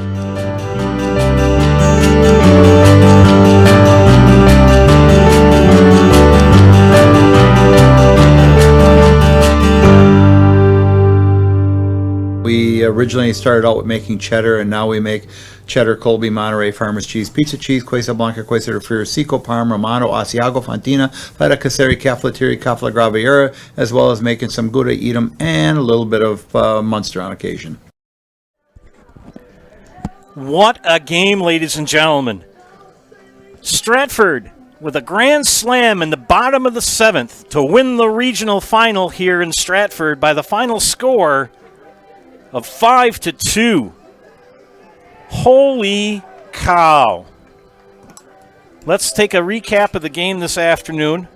We originally started out with making cheddar, and now we make cheddar, Colby, Monterey, Farmers Cheese, Pizza Cheese, Quesa Blanca, Quesa de Friar, Seco, Parma, Romano, Asiago, Fontina, Feta Caseri, Caflateri, Cafla Graviera, as well as making some Gouda Edam and a little bit of Munster on occasion. What a game, ladies and gentlemen. Stratford with a grand slam in the bottom of the seventh to win the regional final here in Stratford by the final score of 5-2. Holy cow. Let's take a recap of the game this afternoon.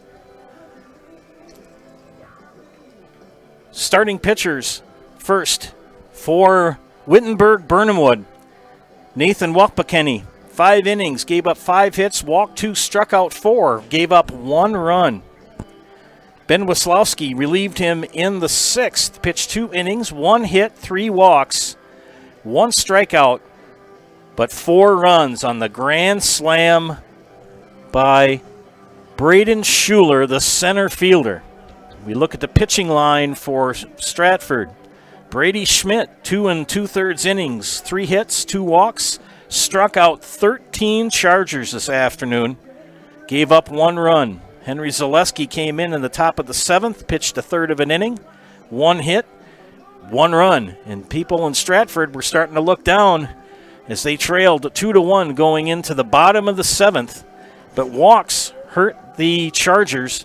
Starting pitchers first For Wittenberg-Birnamwood, Nathan Walkpakenny, 5 innings, gave up 5 hits, walked 2, struck out 4, gave up 1 run. Ben Wislowski relieved him in the 6th, pitched 2 innings, 1 hit, 3 walks, 1 strikeout, but 4 runs on the grand slam by Braden Schuler, the center fielder. We look at the pitching line for Stratford. Brady Schmidt, 2 2/3 innings, 3 hits, 2 walks, struck out 13 Chargers this afternoon, gave up 1 run. Henry Zaleski came in the top of the 7th, pitched a third of an inning, 1 hit, 1 run. And people in Stratford were starting to look down as they trailed 2-1 going into the bottom of the 7th. But walks hurt the Chargers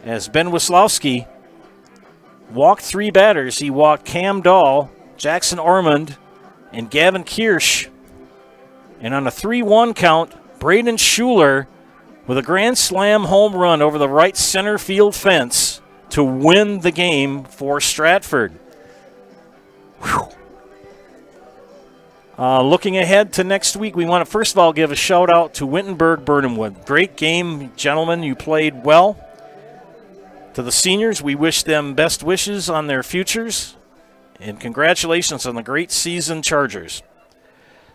as Ben Wislowski walked 3 batters. He walked Cam Dahl, Jackson Ormond, and Gavin Kirsch. And on a 3-1 count, Braden Schuler with a grand slam home run over the right center field fence to win the game for Stratford. Looking ahead to next week, we want to first of all give a shout out to Wittenberg-Birnamwood. Great game, gentlemen. You played well. To the seniors, we wish them best wishes on their futures, and congratulations on the great season, Chargers.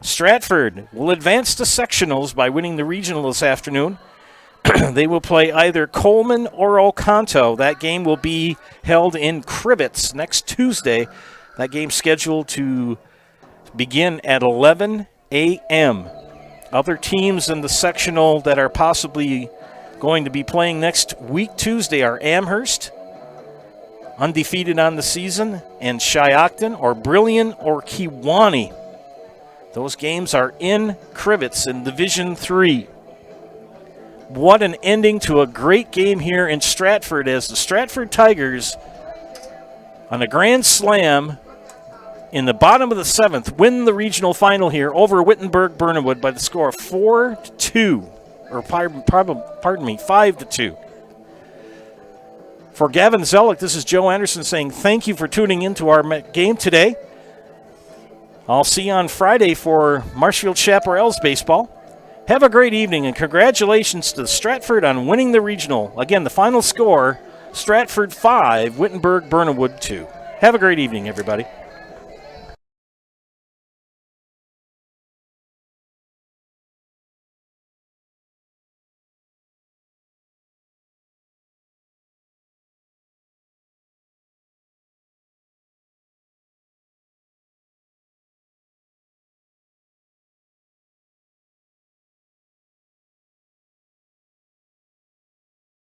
Stratford will advance to sectionals by winning the regional this afternoon. They will play either Coleman or Oconto. That game will be held in Crivets next Tuesday. That game scheduled to begin at 11 a.m. Other teams in the sectional that are possibly going to be playing next week Tuesday are Amherst, undefeated on the season, and Shiocton or Brillion or Kewanee. Those games are in Crivets in Division 3. What an ending to a great game here in Stratford as the Stratford Tigers, on a grand slam in the bottom of the 7th, win the regional final here over Wittenberg-Birnamwood by the score of 4-2. Or pardon me, 5-2. For Gavin Zellick, this is Joe Anderson saying thank you for tuning into our game today. I'll see you on Friday for Marshfield Chaparrals baseball. Have a great evening, and congratulations to Stratford on winning the regional. Again, the final score, Stratford 5, Wittenberg-Birnamwood 2. Have a great evening, everybody.